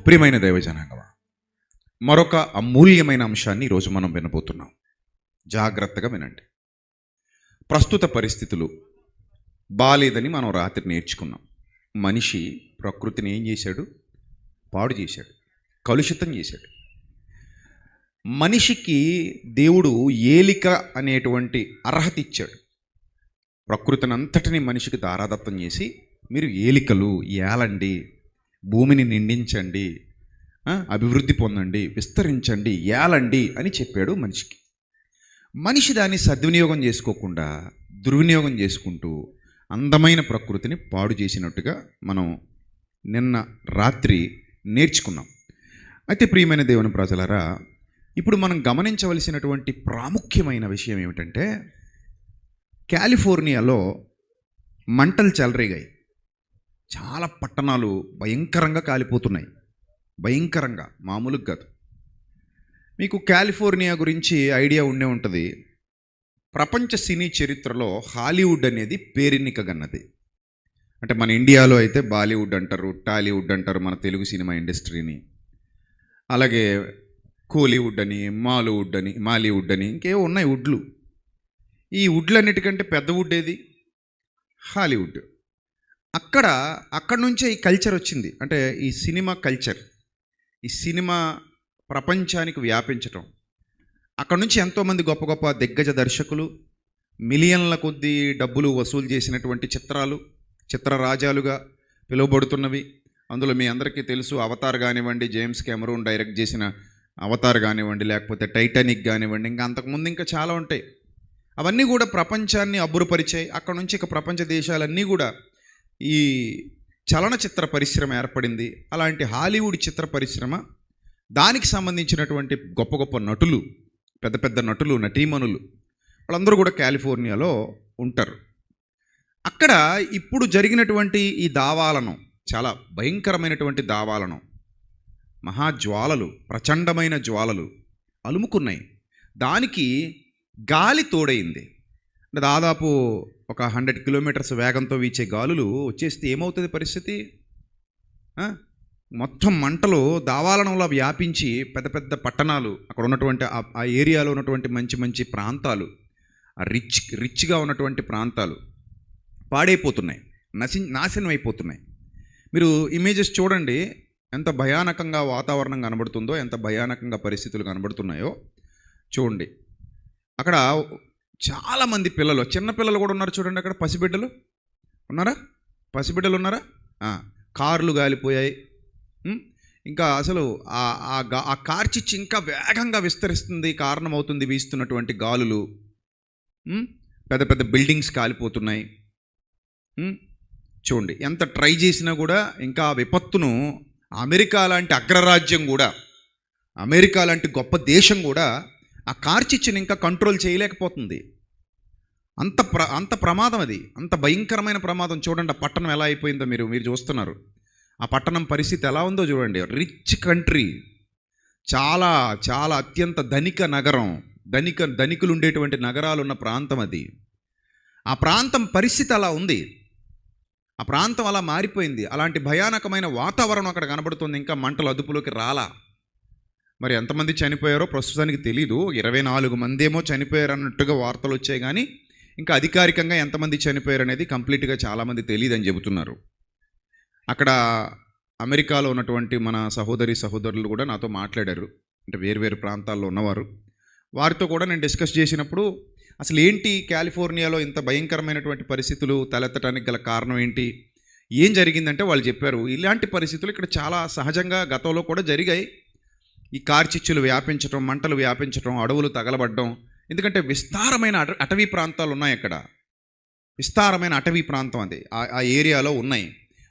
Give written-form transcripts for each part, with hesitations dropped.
ప్రియమైన దైవజనాంగమా, మరొక అమూల్యమైన అంశాన్ని ఈరోజు మనం వినబోతున్నాం. జాగ్రత్తగా వినండి. ప్రస్తుత పరిస్థితులు బాలేదని మనం రాత్రి నేర్చుకున్నాం. మనిషి ప్రకృతిని ఏం చేశాడు? పాడు చేశాడు, కలుషితం చేశాడు. మనిషికి దేవుడు ఏలిక అనేటువంటి అర్హత ఇచ్చాడు. ప్రకృతిని అంతటిని మనిషికి దారాదత్తం చేసి, మీరు ఏలికలు, ఏలండి, భూమిని నిండించండి, అభివృద్ధి పొందండి, విస్తరించండి, ఏలండి అని చెప్పాడు మనిషికి. మనిషి దాన్ని సద్వినియోగం చేసుకోకుండా దుర్వినియోగం చేసుకుంటూ అందమైన ప్రకృతిని పాడు చేసినట్టుగా మనం నిన్న రాత్రి నేర్చుకున్నాం. అయితే ప్రియమైన దేవుని ప్రజలారా, ఇప్పుడు మనం గమనించవలసినటువంటి ప్రాముఖ్యమైన విషయం ఏమిటంటే, కాలిఫోర్నియాలో మంటలు చెలరేగాయి. చాలా పట్టణాలు భయంకరంగా కాలిపోతున్నాయి. భయంకరంగా, మామూలుగా కాదు. మీకు కాలిఫోర్నియా గురించి ఐడియా ఉండే ఉంటుంది. ప్రపంచ సినీ చరిత్రలో హాలీవుడ్ అనేది పేరెన్నికగన్నది. అంటే మన ఇండియాలో అయితే బాలీవుడ్ అంటారు, టాలీవుడ్ అంటారు మన తెలుగు సినిమా ఇండస్ట్రీని. అలాగే కోలీవుడ్ అని, మాలీవుడ్ అని ఇంకేవో ఉన్నాయి వుడ్లు. ఈ వుడ్లన్నిటికంటే పెద్ద వుడ్ ఏది? హాలీవుడ్. అక్కడ నుంచే ఈ కల్చర్ వచ్చింది. అంటే ఈ సినిమా కల్చర్, ఈ సినిమా ప్రపంచానికి వ్యాపించటం. అక్కడ నుంచి ఎంతోమంది గొప్ప గొప్ప దిగ్గజ దర్శకులు మిలియన్ల కొద్దీ డబ్బులు వసూలు చేసినటువంటి చిత్రరాజాలుగా పిలువబడుతున్నవి. అందులో మీ అందరికీ తెలుసు, అవతార్ కానివ్వండి, జేమ్స్ కెమెరూన్ డైరెక్ట్ చేసిన అవతార్ కానివ్వండి, లేకపోతే టైటానిక్ కానివ్వండి, ఇంకా అంతకుముందు ఇంకా చాలా ఉంటాయి. అవన్నీ కూడా ప్రపంచాన్ని అబ్బురపరిచాయి. అక్కడ నుంచి ఇక ప్రపంచ దేశాలన్నీ కూడా ఈ చలనచిత్ర పరిశ్రమ ఏర్పడింది. అలాంటి హాలీవుడ్ చిత్ర పరిశ్రమ, దానికి సంబంధించినటువంటి గొప్ప గొప్ప నటులు, పెద్ద పెద్ద నటులు, నటీమణులు, వాళ్ళందరూ కూడా కాలిఫోర్నియాలో ఉంటారు. అక్కడ ఇప్పుడు జరిగినటువంటి ఈ దావాలను, చాలా భయంకరమైనటువంటి దావాలను, మహాజ్వాలలు, ప్రచండమైన జ్వాలలు అలుముకున్నాయి. దానికి గాలి తోడైంది. అంటే దాదాపు ఒక 100 కిలోమీటర్స్ వేగంతో వీచే గాలులు వచ్చేస్తే ఏమవుతుంది పరిస్థితి? మొత్తం మంటలు దావాలనంలో వ్యాపించి పెద్ద పెద్ద పట్టణాలు, అక్కడ ఉన్నటువంటి ఆ ఏరియాలో ఉన్నటువంటి మంచి మంచి ప్రాంతాలు, రిచ్గా ఉన్నటువంటి ప్రాంతాలు పాడైపోతున్నాయి, నాశనం అయిపోతున్నాయి. మీరు ఇమేజెస్ చూడండి, ఎంత భయానకంగా వాతావరణం కనబడుతుందో, ఎంత భయానకంగా పరిస్థితులు కనబడుతున్నాయో చూడండి. అక్కడ చాలామంది పిల్లలు, చిన్న పిల్లలు కూడా ఉన్నారు చూడండి. అక్కడ పసిబిడ్డలు ఉన్నారా? కార్లు కాలిపోయాయి. ఇంకా అసలు ఆ కార్చిచ్చు ఇంకా వేగంగా విస్తరిస్తుంది, కారణమవుతుంది వీస్తున్నటువంటి గాలులు. పెద్ద పెద్ద బిల్డింగ్స్ కాలిపోతున్నాయి. చూడండి, ఎంత ట్రై చేసినా కూడా ఇంకా విపత్తును అమెరికా లాంటి అగ్రరాజ్యం కూడా, అమెరికా లాంటి గొప్ప దేశం కూడా ఆ కార్చిచ్చుని ఇంకా కంట్రోల్ చేయలేకపోతుంది. అంత ప్రమాదం అది, అంత భయంకరమైన ప్రమాదం. చూడండి ఆ పట్టణం ఎలా అయిపోయిందో మీరు చూస్తున్నారు. ఆ పట్టణం పరిస్థితి ఎలా ఉందో చూడండి. రిచ్ కంట్రీ, చాలా చాలా అత్యంత ధనిక నగరం, ధనికులు ఉండేటువంటి నగరాలు ఉన్న ప్రాంతం అది. ఆ ప్రాంతం పరిస్థితి అలా ఉంది. ఆ ప్రాంతం అలా మారిపోయింది. అలాంటి భయానకమైన వాతావరణం అక్కడ కనబడుతుంది. ఇంకా మంటలు అదుపులోకి రాలా. మరి ఎంతమంది చనిపోయారో ప్రస్తుతానికి తెలీదు. 24 మంది ఏమో చనిపోయారు అన్నట్టుగా వార్తలు వచ్చాయి, కానీ ఇంకా అధికారికంగా ఎంతమంది చనిపోయారు అనేది కంప్లీట్గా చాలామంది తెలియదని చెబుతున్నారు. అక్కడ అమెరికాలో ఉన్నటువంటి మన సహోదరులు కూడా నాతో మాట్లాడారు. అంటే వేరు ప్రాంతాల్లో ఉన్నవారు. వారితో కూడా నేను డిస్కస్ చేసినప్పుడు, అసలు ఏంటి కాలిఫోర్నియాలో ఇంత భయంకరమైనటువంటి పరిస్థితులు తలెత్తడానికి గల కారణం ఏంటి, ఏం జరిగిందంటే వాళ్ళు చెప్పారు, ఇలాంటి పరిస్థితులు ఇక్కడ చాలా సహజంగా గతంలో కూడా జరిగాయి. ఈ కార్చిచ్చులు వ్యాపించడం, మంటలు వ్యాపించడం, అడవులు తగలబడ్డం. ఎందుకంటే విస్తారమైన అటవీ ప్రాంతాలు ఉన్నాయి అక్కడ. విస్తారమైన అటవీ ప్రాంతం అది ఆ ఏరియాలో ఉన్నాయి.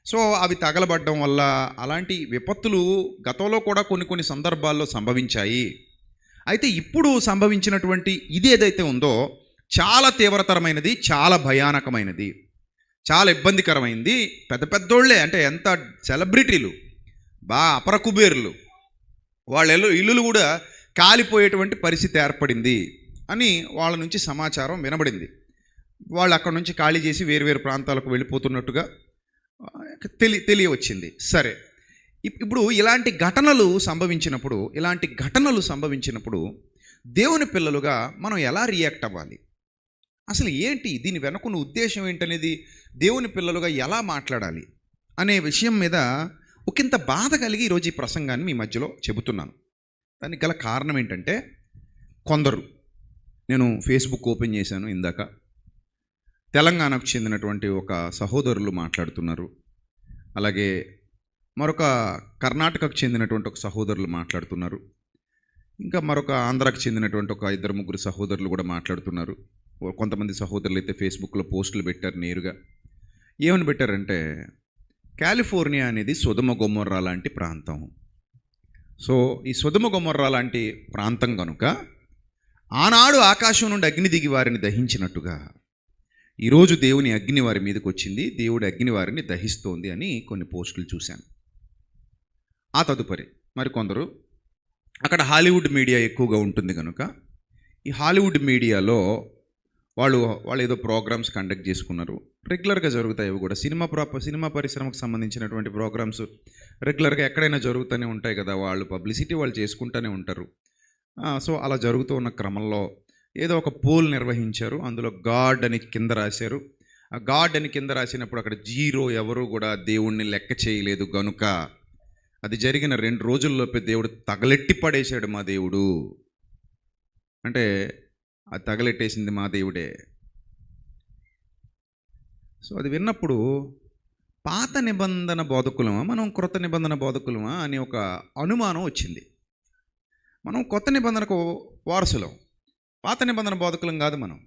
సో అవి తగలబడ్డం వల్ల అలాంటి విపత్తులు గతంలో కూడా కొన్ని సందర్భాల్లో సంభవించాయి. అయితే ఇప్పుడు సంభవించినటువంటి ఇది ఏదైతే ఉందో చాలా తీవ్రతరమైనది, చాలా భయానకమైనది, చాలా ఇబ్బందికరమైంది. పెద్ద పెద్దోళ్లే, అంటే ఎంత సెలబ్రిటీలు, అపర కుబేరులు, వాళ్ళ ఇల్లులు కూడా కాలిపోయేటువంటి పరిస్థితి ఏర్పడింది అని వాళ్ళ నుంచి సమాచారం వినబడింది. వాళ్ళు అక్కడ నుంచి ఖాళీ చేసి వేరు ప్రాంతాలకు వెళ్ళిపోతున్నట్టుగా తెలియవచ్చింది. సరే, ఇప్పుడు ఇలాంటి ఘటనలు సంభవించినప్పుడు దేవుని పిల్లలుగా మనం ఎలా రియాక్ట్ అవ్వాలి? అసలు ఏంటి దీని వెనుకున్న ఉద్దేశం ఏంటనేది దేవుని పిల్లలుగా ఎలా మాట్లాడాలి అనే విషయం మీద ఒకంత బాధ కలిగి ఈరోజు ఈ ప్రసంగాన్ని మీ మధ్యలో చెబుతున్నాను. దానికి గల కారణం ఏంటంటే, కొందరు, నేను ఫేస్బుక్ ఓపెన్ చేశాను ఇందాక, తెలంగాణకు చెందినటువంటి ఒక సహోదరులు మాట్లాడుతున్నారు, అలాగే మరొక కర్ణాటకకు చెందినటువంటి ఒక సహోదరులు మాట్లాడుతున్నారు, ఇంకా మరొక ఆంధ్రాకు చెందినటువంటి ఒక 2-3 సహోదరులు కూడా మాట్లాడుతున్నారు. కొంతమంది సహోదరులు అయితే ఫేస్బుక్లో పోస్టులు పెట్టారు నేరుగా. ఏమని పెట్టారంటే, కాలిఫోర్నియా అనేది సొదొమ గొమొర్రా లాంటి ప్రాంతం. సో ఈ సొదొమ గొమొర్రా లాంటి ప్రాంతం కనుక ఆనాడు ఆకాశం నుండి అగ్ని దిగి వారిని దహించినట్టుగా ఈరోజు దేవుని అగ్ని వారి మీదకి వచ్చింది, దేవుడి అగ్ని వారిని దహిస్తోంది అని కొన్ని పోస్టులు చూశాను. ఆ తదుపరి మరికొందరు, అక్కడ హాలీవుడ్ మీడియా ఎక్కువగా ఉంటుంది కనుక ఈ హాలీవుడ్ మీడియాలో వాళ్ళు ఏదో ప్రోగ్రామ్స్ కండక్ట్ చేసుకున్నారు. రెగ్యులర్గా జరుగుతాయి అవి కూడా. సినిమా పరిశ్రమకు సంబంధించినటువంటి ప్రోగ్రామ్స్ రెగ్యులర్గా ఎక్కడైనా జరుగుతూనే ఉంటాయి కదా, వాళ్ళు పబ్లిసిటీ వాళ్ళు చేసుకుంటూనే ఉంటారు. సో అలా జరుగుతూ ఉన్న క్రమంలో ఏదో ఒక పోల్ నిర్వహించారు. అందులో గాడ్ అని కింద రాశారు. ఆ గాడ్ అని కింద రాసినప్పుడు అక్కడ 0 ఎవరు కూడా దేవుణ్ణి లెక్క చేయలేదు గనుక అది జరిగిన 2 రోజుల్లోపే దేవుడు తగలెట్టి పడేశాడు మా దేవుడు. అంటే అది తగలెట్టేసింది మా దేవుడే. సో అది విన్నప్పుడు పాత నిబంధన బోధకులమా మనం క్రొత్త నిబంధన బోధకులమా అనే ఒక అనుమానం వచ్చింది. మనం కొత్త నిబంధనకు వారసులం, పాత నిబంధన బోధకులం కాదు. మనం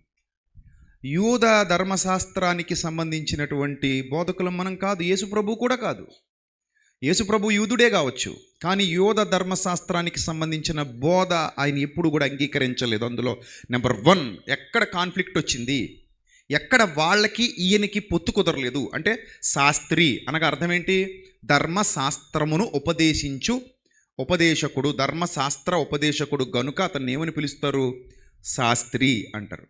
యూద ధర్మశాస్త్రానికి సంబంధించినటువంటి బోధకులం మనం కాదు. యేసుప్రభు కూడా కాదు. యేసుప్రభు యూదుడే కావచ్చు, కానీ యూద ధర్మశాస్త్రానికి సంబంధించిన బోధ ఆయన ఎప్పుడు కూడా అంగీకరించలేదు. అందులో నెంబర్ 1 ఎక్కడ కాన్ఫ్లిక్ట్ వచ్చింది, ఎక్కడ వాళ్ళకి ఈయనకి పొత్తు కుదరలేదు అంటే శాస్త్రి అనగా అర్థం ఏంటి? ధర్మశాస్త్రమును ఉపదేశించు ఉపదేశకుడు, ధర్మశాస్త్ర ఉపదేశకుడు గనుక అతన్ని ఏమని పిలుస్తారు? శాస్త్రి అంటారు.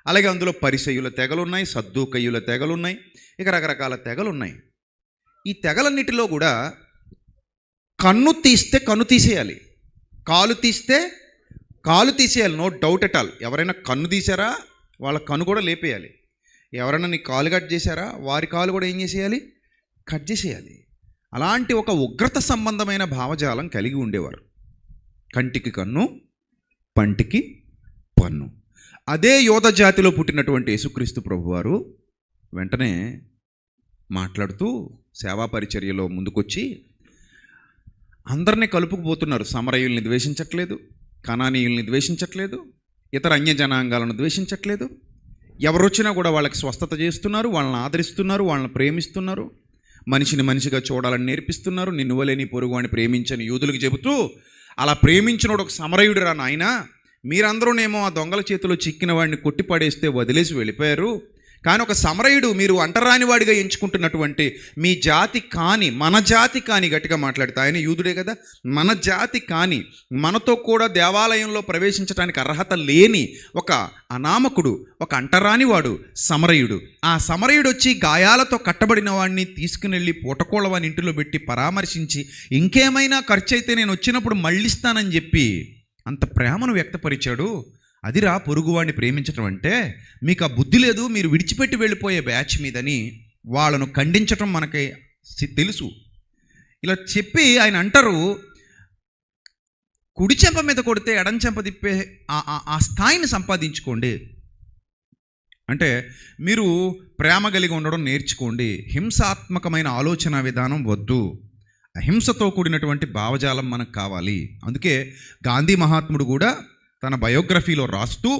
అలాగే అందులో పరిసయ్యుల తెగలున్నాయి, సద్దూకయ్యుల తెగలున్నాయి, ఇక రకరకాల తెగలున్నాయి. ఈ తెగలన్నిటిలో కూడా కన్ను తీస్తే కన్ను తీసేయాలి, కాలు తీస్తే కాలు తీసేయాలి, నో డౌట్ ఎట్ ఆల్. ఎవరైనా కన్ను తీసారా వాళ్ళ కన్ను కూడా లేపేయాలి. ఎవరైనా నీ కాలు కట్ చేశారా వారి కాలు కూడా ఏం చేసేయాలి? కట్ చేసేయాలి. అలాంటి ఒక ఉగ్రత సంబంధమైన భావజాలం కలిగి ఉండేవారు. కంటికి కన్ను, పంటికి పన్ను. అదే యోధ జాతిలో పుట్టినటువంటి యేసుక్రీస్తు ప్రభువారు వెంటనే మాట్లాడుతూ సేవా పరిచర్యలో ముందుకొచ్చి అందరినీ కలుపుకుపోతున్నారు. సమరయుల్ని ద్వేషించట్లేదు, కనానీయుల్ని ద్వేషించట్లేదు, ఇతర అన్య జనాంగాలను ద్వేషించట్లేదు. ఎవరొచ్చినా కూడా వాళ్ళకి స్వస్థత చేస్తున్నారు, వాళ్ళని ఆదరిస్తున్నారు, వాళ్ళని ప్రేమిస్తున్నారు, మనిషిని మనిషిగా చూడాలని నేర్పిస్తున్నారు. నిన్ను వలే నీ పొరుగువాడిని ప్రేమించని యూదులకు చెబుతూ, అలా ప్రేమించినోడు ఒక సమరయుడు రా నాయన, మీరందరూనేమో ఆ దొంగల చేతిలో చిక్కిన వాడిని కొట్టిపడేస్తే వదిలేసి వెళ్ళిపోయారు, కానీ ఒక సమరయుడు మీరు అంటరాని వాడిగా ఎంచుకుంటున్నటువంటి మీ జాతి కాని, మన జాతి కాని, గట్టిగా మాట్లాడితే ఆయన యూదుడే కదా, మన జాతి కాని, మనతో కూడా దేవాలయంలో ప్రవేశించడానికి అర్హత లేని ఒక అనామకుడు, ఒక అంటరాని వాడు సమరయుడు. ఆ సమరయుడు వచ్చి గాయాలతో కట్టబడిన వాడిని తీసుకుని పూటకోళ్ళవాని ఇంటిలో పెట్టి పరామర్శించి ఇంకేమైనా ఖర్చు అయితే నేను వచ్చినప్పుడు మళ్ళిస్తానని చెప్పి అంత ప్రేమను వ్యక్తపరిచాడు. అదిరా పొరుగువాడిని ప్రేమించడం అంటే. మీకు ఆ బుద్ధి లేదు, మీరు విడిచిపెట్టి వెళ్ళిపోయే బ్యాచ్ మీదని వాళ్ళను ఖండించటం మనకి తెలుసు. ఇలా చెప్పి ఆయన అంటారు, కుడి చెంప మీద కొడితే ఎడం చెంప తిప్పే ఆ స్థాయిని సంపాదించుకోండి. అంటే మీరు ప్రేమ కలిగి ఉండడం నేర్చుకోండి, హింసాత్మకమైన ఆలోచన విధానం వద్దు, అహింసతో కూడినటువంటి భావజాలం మనకు కావాలి. అందుకే గాంధీ మహాత్ముడు కూడా తన బయోగ్రఫీలో రాస్తూ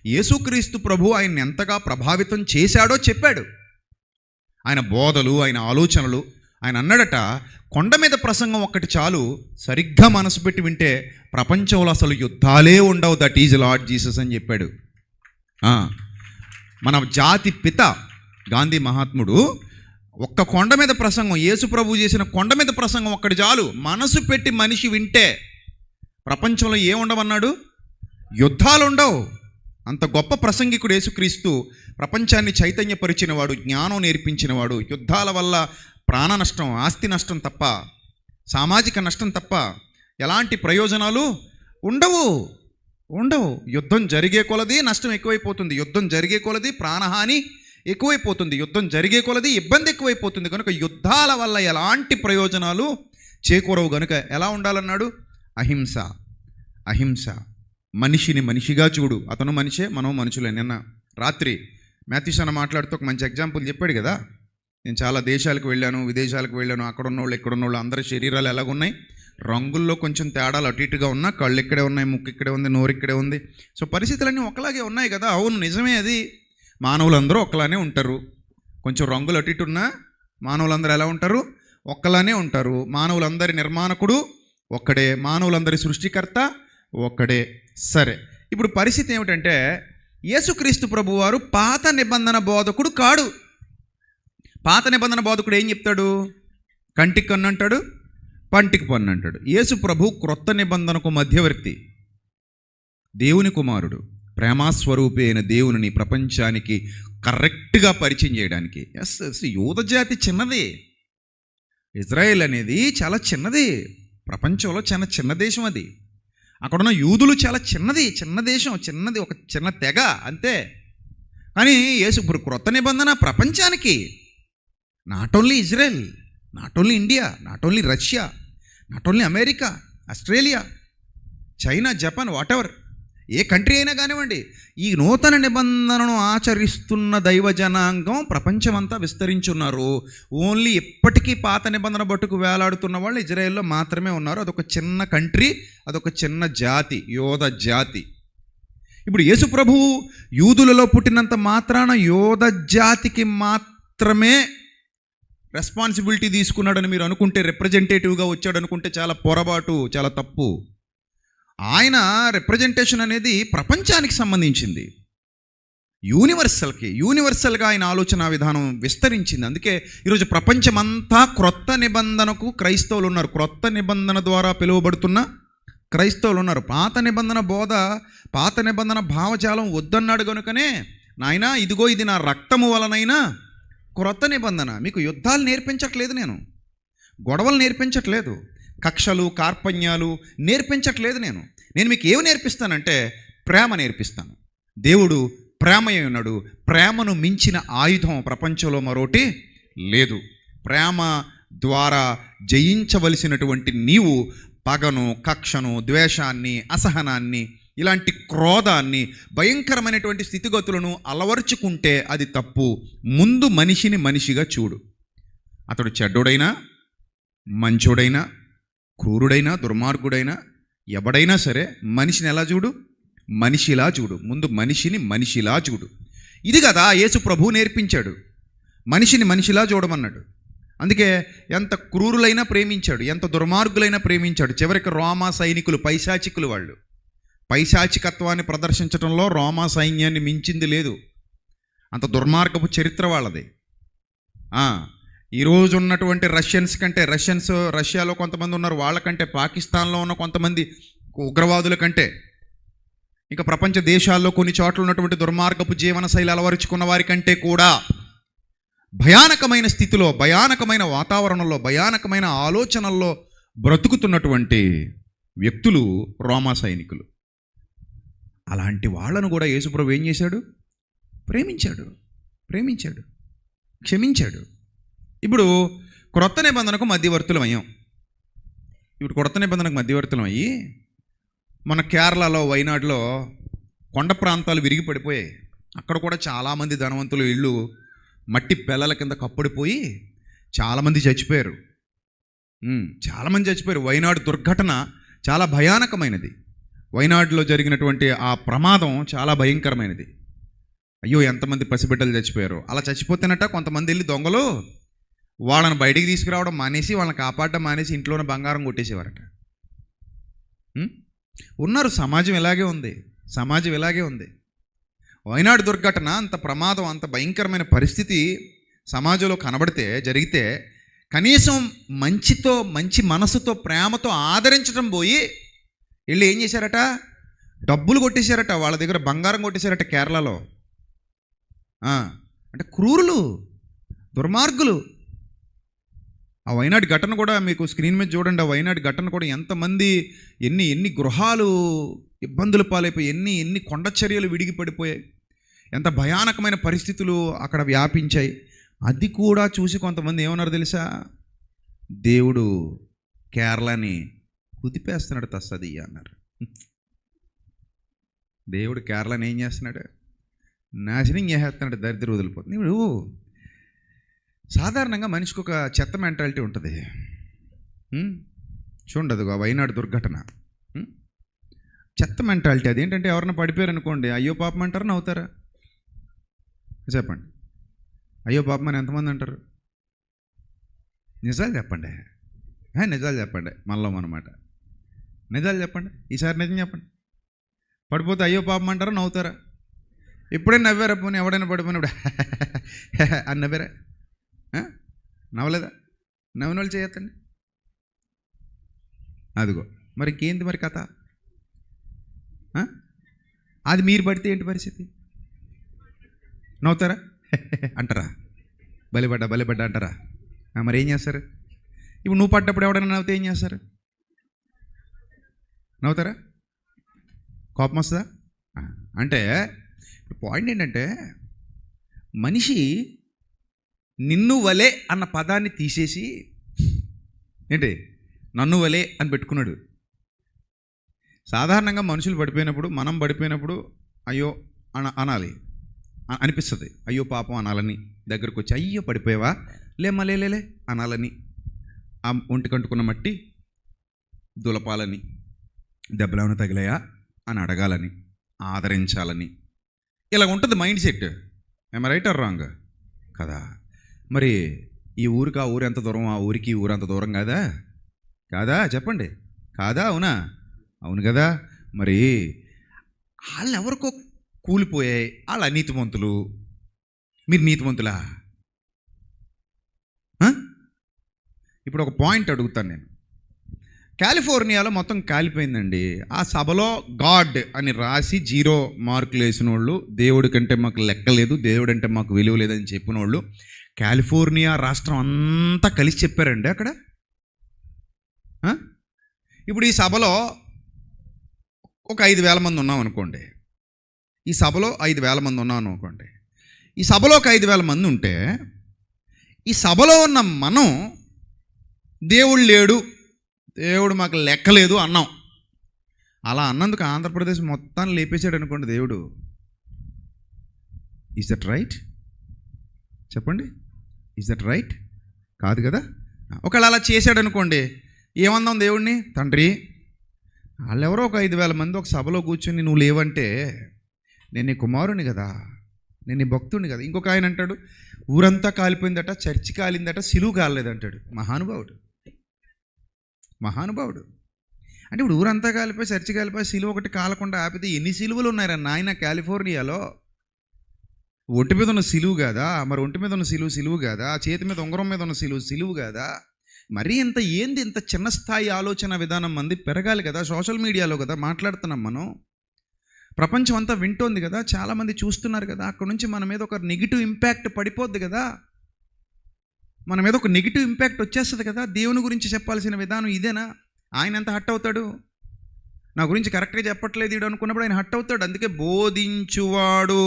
యేసుక్రీస్తు ప్రభు ఆయన ఎంతగా ప్రభావితం చేశాడో చెప్పాడు. ఆయన బోధలు, ఆయన ఆలోచనలు. ఆయన అన్నాడట, కొండ మీద ప్రసంగం ఒక్కటి చాలు, సరిగ్గా మనసు పెట్టి వింటే ప్రపంచంలో అసలు యుద్ధాలే ఉండవు, దట్ ఈజ్ లార్డ్ జీసస్ అని చెప్పాడు. మన జాతి పిత గాంధీ మహాత్ముడు ఒక్క కొండ మీద ప్రసంగం, యేసు ప్రభు చేసిన కొండ మీద ప్రసంగం ఒక్కటి చాలు, మనసు పెట్టి మనిషి వింటే ప్రపంచంలో ఏముండవన్నాడు? యుద్ధాలు ఉండవు. అంత గొప్ప ప్రసంగికుడు యేసుక్రీస్తు, ప్రపంచాన్ని చైతన్యపరిచినవాడు, జ్ఞానం నేర్పించినవాడు. యుద్ధాల వల్ల ప్రాణ నష్టం, ఆస్తి నష్టం తప్ప సామాజిక నష్టం తప్ప ఎలాంటి ప్రయోజనాలు ఉండవు. యుద్ధం జరిగే కొలది నష్టం ఎక్కువైపోతుంది, యుద్ధం జరిగే కొలది ప్రాణహాని ఎక్కువైపోతుంది, యుద్ధం జరిగే కొలది ఇబ్బంది ఎక్కువైపోతుంది. కనుక యుద్ధాల వల్ల ఎలాంటి ప్రయోజనాలు చేకూరవు. కనుక ఎలా ఉండాలన్నాడు? అహింస. మనిషిని మనిషిగా చూడు. అతను మనిషే, మనం మనుషులే. నిన్న రాత్రి మ్యాథ్యూస్ అన్న మాట్లాడుతూ ఒక మంచి ఎగ్జాంపుల్ చెప్పాడు కదా. నేను చాలా దేశాలకు వెళ్ళాను, విదేశాలకు వెళ్ళాను. అక్కడ ఉన్నోళ్ళు ఇక్కడ ఉన్నోళ్ళు అందరి శరీరాలు ఎలాగున్నాయి, రంగుల్లో కొంచెం తేడాలు అటు ఇటుగా ఉన్నా, కళ్ళు ఇక్కడే ఉన్నాయి, ముక్కు ఇక్కడే ఉంది, నోరు ఇక్కడే ఉంది. సో పరిస్థితులన్నీ ఒకలాగే ఉన్నాయి కదా. అవును, నిజమే అది. మానవులందరూ ఒకలానే ఉంటారు. కొంచెం రంగులు అటు ఇటు ఉన్నా మానవులందరూ ఎలా ఉంటారు? ఒక్కలానే ఉంటారు. మానవులందరి నిర్మాణకుడు ఒక్కడే, మానవులందరి సృష్టికర్త ఒక్కడే. సరే, ఇప్పుడు పరిస్థితి ఏమిటంటే యేసుక్రీస్తు ప్రభువారు పాత నిబంధన బోధకుడు కాడు. పాత నిబంధన బోధకుడు ఏం చెప్తాడు? కంటికి కన్ను అంటాడు, పంటికి పన్ను అంటాడు. యేసు ప్రభు క్రొత్త నిబంధనకు మధ్యవర్తి, దేవుని కుమారుడు, ప్రేమాస్వరూపి అయిన దేవుని ప్రపంచానికి కరెక్ట్గా పరిచయం చేయడానికి. యూద జాతి చిన్నది, ఇజ్రాయెల్ అనేది చాలా చిన్నది, ప్రపంచంలో చాలా చిన్న దేశం అది. అక్కడున్న యూదులు చాలా చిన్న దేశం, ఒక చిన్న తెగ అంతే. కానీ యేసు క్రొత్త నిబంధన ప్రపంచానికి, not only Israel, not only India, not only Russia, not only America, Australia, China, Japan, whatever, A country అయినా కానివ్వండి, ఈ నూతన నిబంధనను ఆచరిస్తున్న దైవ జనాంగం ప్రపంచమంతా విస్తరించున్నారు. ఓన్లీ ఇప్పటికీ పాత నిబంధన బట్టుకు వేలాడుతున్న వాళ్ళు ఇజ్రాయెల్లో మాత్రమే ఉన్నారు. అదొక చిన్న కంట్రీ, అదొక చిన్న జాతి, యోధ జాతి. ఇప్పుడు యేసు ప్రభువు యూదులలో పుట్టినంత మాత్రాన యోధ జాతికి మాత్రమే రెస్పాన్సిబిలిటీ తీసుకున్నాడని మీరు అనుకుంటే, రిప్రజెంటేటివ్గా వచ్చాడు అనుకుంటే చాలా పొరపాటు, చాలా తప్పు. ఆయన రిప్రజెంటేషన్ అనేది ప్రపంచానికి సంబంధించింది, యూనివర్సల్గా ఆయన ఆలోచన విధానం విస్తరించింది. అందుకే ఈరోజు ప్రపంచమంతా క్రొత్త నిబంధనకు క్రైస్తవులు ఉన్నారు, క్రొత్త నిబంధన ద్వారా పిలువబడుతున్న క్రైస్తవులు ఉన్నారు. పాత నిబంధన బోధ, పాత నిబంధన భావజాలం వద్దన్నాడు కనుకనే నాయనా ఇదిగో ఇది నా రక్తము వలనైనా క్రొత్త నిబంధన. మీకు యుద్ధాలు నేర్పించట్లేదు, నేను గొడవలు నేర్పించట్లేదు, కక్షలు కార్పణ్యాలు నేర్పించట్లేదు. నేను మీకు ఏమి నేర్పిస్తానంటే ప్రేమ నేర్పిస్తాను. దేవుడు ప్రేమయ్య ఉన్నాడు. ప్రేమను మించిన ఆయుధం ప్రపంచంలో మరోటి లేదు. ప్రేమ ద్వారా జయించవలసినటువంటి నీవు పగను, కక్షను, ద్వేషాన్ని, అసహనాన్ని, ఇలాంటి క్రోధాన్ని, భయంకరమైనటువంటి స్థితిగతులను అలవర్చుకుంటే అది తప్పు. ముందు మనిషిని మనిషిగా చూడు. అతడు చెడ్డోడైనా, మంచోడైనా, క్రూరుడైనా, దుర్మార్గుడైనా, ఎవడైనా సరే మనిషిని ఎలా చూడు? మనిషిలా చూడు. ముందు మనిషిని మనిషిలా చూడు. ఇది కదా యేసు ప్రభువు నేర్పించాడు, మనిషిని మనిషిలా చూడమన్నాడు. అందుకే ఎంత క్రూరులైనా ప్రేమించాడు, ఎంత దుర్మార్గులైనా ప్రేమించాడు. చివరికి రోమా సైనికులు, పైశాచికులు, వాళ్ళు పైశాచికత్వాన్ని ప్రదర్శించడంలో రోమా సైన్యాన్ని మించింది లేదు. అంత దుర్మార్గపు చరిత్ర వాళ్ళది. ఈరోజు ఉన్నటువంటి రష్యాలో కొంతమంది ఉన్నారు, వాళ్ళకంటే పాకిస్తాన్లో ఉన్న కొంతమంది ఉగ్రవాదుల కంటే, ఇంకా ప్రపంచ దేశాల్లో కొన్ని చోట్ల ఉన్నటువంటి దుర్మార్గపు జీవన శైలి అలవరుచుకున్న వారి కంటే కూడా భయానకమైన స్థితిలో, భయానకమైన వాతావరణంలో, భయానకమైన ఆలోచనల్లో బ్రతుకుతున్నటువంటి వ్యక్తులు రోమా సైనికులు. అలాంటి వాళ్ళను కూడా యేసుప్రభు ఏం చేశాడు? ప్రేమించాడు, క్షమించాడు. ఇప్పుడు క్రొత్త నిబంధనకు మధ్యవర్తులం అయ్యాం. మన కేరళలో, వైనాడులో కొండ ప్రాంతాలు విరిగి పడిపోయాయి. అక్కడ కూడా చాలామంది ధనవంతులు ఇళ్ళు మట్టి పెళ్ళల కింద కప్పడిపోయి చాలామంది చచ్చిపోయారు. వైనాడు దుర్ఘటన చాలా భయానకమైనది. వైనాడులో జరిగినటువంటి ఆ ప్రమాదం చాలా భయంకరమైనది. అయ్యో, ఎంతమంది పసిబిడ్డలు చచ్చిపోయారు. అలా చచ్చిపోతేనట కొంతమంది వెళ్ళి దొంగలు వాళ్ళని బయటికి తీసుకురావడం మానేసి, వాళ్ళని కాపాడడం మానేసి ఇంట్లోనే బంగారం కొట్టేసేవారట. ఉన్నారు. సమాజం ఇలాగే ఉంది. వైనాడు దుర్ఘటన అంత ప్రమాదం, అంత భయంకరమైన పరిస్థితి సమాజంలో జరిగితే కనీసం మంచి మనసుతో, ప్రేమతో ఆదరించడం పోయి వీళ్ళు ఏం చేశారట? డబ్బులు కొట్టేశారట, వాళ్ళ దగ్గర బంగారం కొట్టేశారట కేరళలో. అంటే క్రూరులు, దుర్మార్గులు. ఆ వైనాడు ఘటన కూడా మీకు స్క్రీన్ మీద చూడండి. ఆ వైనాడు ఘటన కూడా ఎంతమంది ఎన్ని గృహాలు ఇబ్బందులు పాలైపోయి, ఎన్ని కొండ చర్యలు విడిగి పడిపోయాయి, ఎంత భయానకమైన పరిస్థితులు అక్కడ వ్యాపించాయి. అది కూడా చూసి కొంతమంది ఏమన్నారు తెలుసా? దేవుడు కేరళని కుదిపేస్తున్నాడు తస్సది అన్నారు. దేవుడు కేరళని ఏం చేస్తున్నాడు? నాశనం చేసేస్తున్నాడు, దరిద్రం వదిలిపోతుంది. ఇప్పుడు సాధారణంగా మనిషికి ఒక చెత్త మెంటాలిటీ ఉంటుంది. చూడదు ఆ వైనాడు దుర్ఘటన చెత్త మెంటాలిటీ. అదేంటంటే ఎవరైనా పడిపోయారు అనుకోండి, అయ్యో పాపం అంటారా, నవ్వుతారా? చెప్పండి. అయ్యో పాపం అని ఎంతమంది అంటారు? నిజాలు చెప్పండి, నిజాలు చెప్పండి. మనలో అన్నమాట. నిజాలు చెప్పండి, ఈసారి నిజం చెప్పండి. పడిపోతే అయ్యో పాపం అంటారా, నవ్వుతారా? ఎప్పుడైనా నవ్వారా? పోనీ ఎవడైనా పడిపోయినప్పుడు అని నవ్వారా? నవ్వలేదా? నవ్విన వాళ్ళు చేయొద్దండి. అదిగో మరి ఇంకేంది మరి కథ? అది మీరు పడితే ఏంటి పరిస్థితి? నవ్వుతారా? అంటారా? బలిపడ్డా అంటారా? మరి ఏం చేస్తారు? ఇప్పుడు నువ్వు పడ్డప్పుడు ఎవడైనా నవ్వుతే ఏం చేస్తారు? నవ్వుతారా? కోపం వస్తుందా? అంటే పాయింట్ ఏంటంటే, మనిషి నిన్ను వలే అన్న పదాన్ని తీసేసి ఏంటి నన్ను వలే అని పెట్టుకున్నాడు. సాధారణంగా మనుషులు పడిపోయినప్పుడు, మనం పడిపోయినప్పుడు అయ్యో అనాలి అనిపిస్తుంది. అయ్యో పాపం అనాలని, దగ్గరకు వచ్చి అయ్యో పడిపోయావా, లేమ్మా లేలే అనాలని, ఆ ఒంటికంటుకున్న మట్టి దులపాలని, దెబ్బలేమైనా తగిలాయా అని అడగాలని, ఆదరించాలని, ఇలా ఉంటుంది మైండ్ సెట్. ఏమ రైట్ ఆర్ రాంగ్ కదా? మరి ఈ ఊరికి ఆ ఊరు ఎంత దూరం, ఆ ఊరికి ఈ ఊరు అంత దూరం కాదా చెప్పండి. కాదా? అవునా? అవును కదా. మరి వాళ్ళు ఎవరికో కూలిపోయాయి, వాళ్ళు అనీతిమంతులు, మీరు నీతిమంతులా? ఇప్పుడు ఒక పాయింట్ అడుగుతాను నేను. కాలిఫోర్నియాలో మొత్తం కాలిపోయిందండి. ఆ సభలో గాడ్ అని రాసి 0 మార్కులు వేసిన వాళ్ళు, దేవుడి కంటే మాకు లెక్కలేదు, దేవుడు అంటే మాకు విలువ లేదని చెప్పిన వాళ్ళు కాలిఫోర్నియా రాష్ట్రం అంతా కలిసి చెప్పారండి అక్కడ. ఇప్పుడు ఈ సభలో ఒక 5,000 మంది ఉన్నాం అనుకోండి. ఈ సభలో 5,000 మంది ఉన్నాం అనుకోండి. ఈ సభలో ఒక 5,000 మంది ఉంటే, ఈ సభలో ఉన్న మనం దేవుడు లేడు, దేవుడు మాకు లెక్కలేదు అన్నాం. అలా అన్నందుకు ఆంధ్రప్రదేశ్ మొత్తాన్ని లేపేశాడు అనుకోండి దేవుడు. Is that right? చెప్పండి, ఈజ్ దట్ రైట్? కాదు కదా. ఒకవేళ అలా చేశాడు అనుకోండి, ఏమందాం దేవుడిని? తండ్రి, వాళ్ళెవరో ఒక 5,000 మంది ఒక సభలో కూర్చొని నువ్వు లేవంటే, నేను నీ కుమారుని కదా, నేను నీ భక్తుడిని కదా. ఇంకొక ఆయన అంటాడు, ఊరంతా కాలిపోయిందట, చర్చి కాలిందట, సిలువు కాలేదంటాడు. మహానుభావుడు అంటే ఇప్పుడు ఊరంతా కాలిపోయి, చర్చి కాలిపోయి, సిలువ ఒకటి కాలకుండా ఆపితే ఎన్ని సిలువలు ఉన్నాయరా నాయన కాలిఫోర్నియాలో? ఒంటి మీద ఉన్న సిలువు కాదా? మరి ఒంటి మీద ఉన్న సిలువు కాదా? చేతి మీద ఉంగరం మీద ఉన్న సిలువు కాదా? మరీ ఇంత చిన్న స్థాయి ఆలోచన విధానం మంది పెరగాలి కదా. సోషల్ మీడియాలో కదా మాట్లాడుతున్నాం మనం, ప్రపంచం అంతా వింటోంది కదా, చాలామంది చూస్తున్నారు కదా. అక్కడ నుంచి మన మీద ఒక నెగిటివ్ ఇంపాక్ట్ పడిపోద్ది కదా, మన మీద ఒక నెగిటివ్ ఇంపాక్ట్ వచ్చేస్తుంది కదా. దేవుని గురించి చెప్పాల్సిన విధానం ఇదేనా? ఆయన ఎంత హట్ అవుతాడు, నా గురించి కరెక్ట్గా చెప్పట్లేదు ఇడు అనుకున్నప్పుడు ఆయన హట్ అవుతాడు. అందుకే బోధించువాడు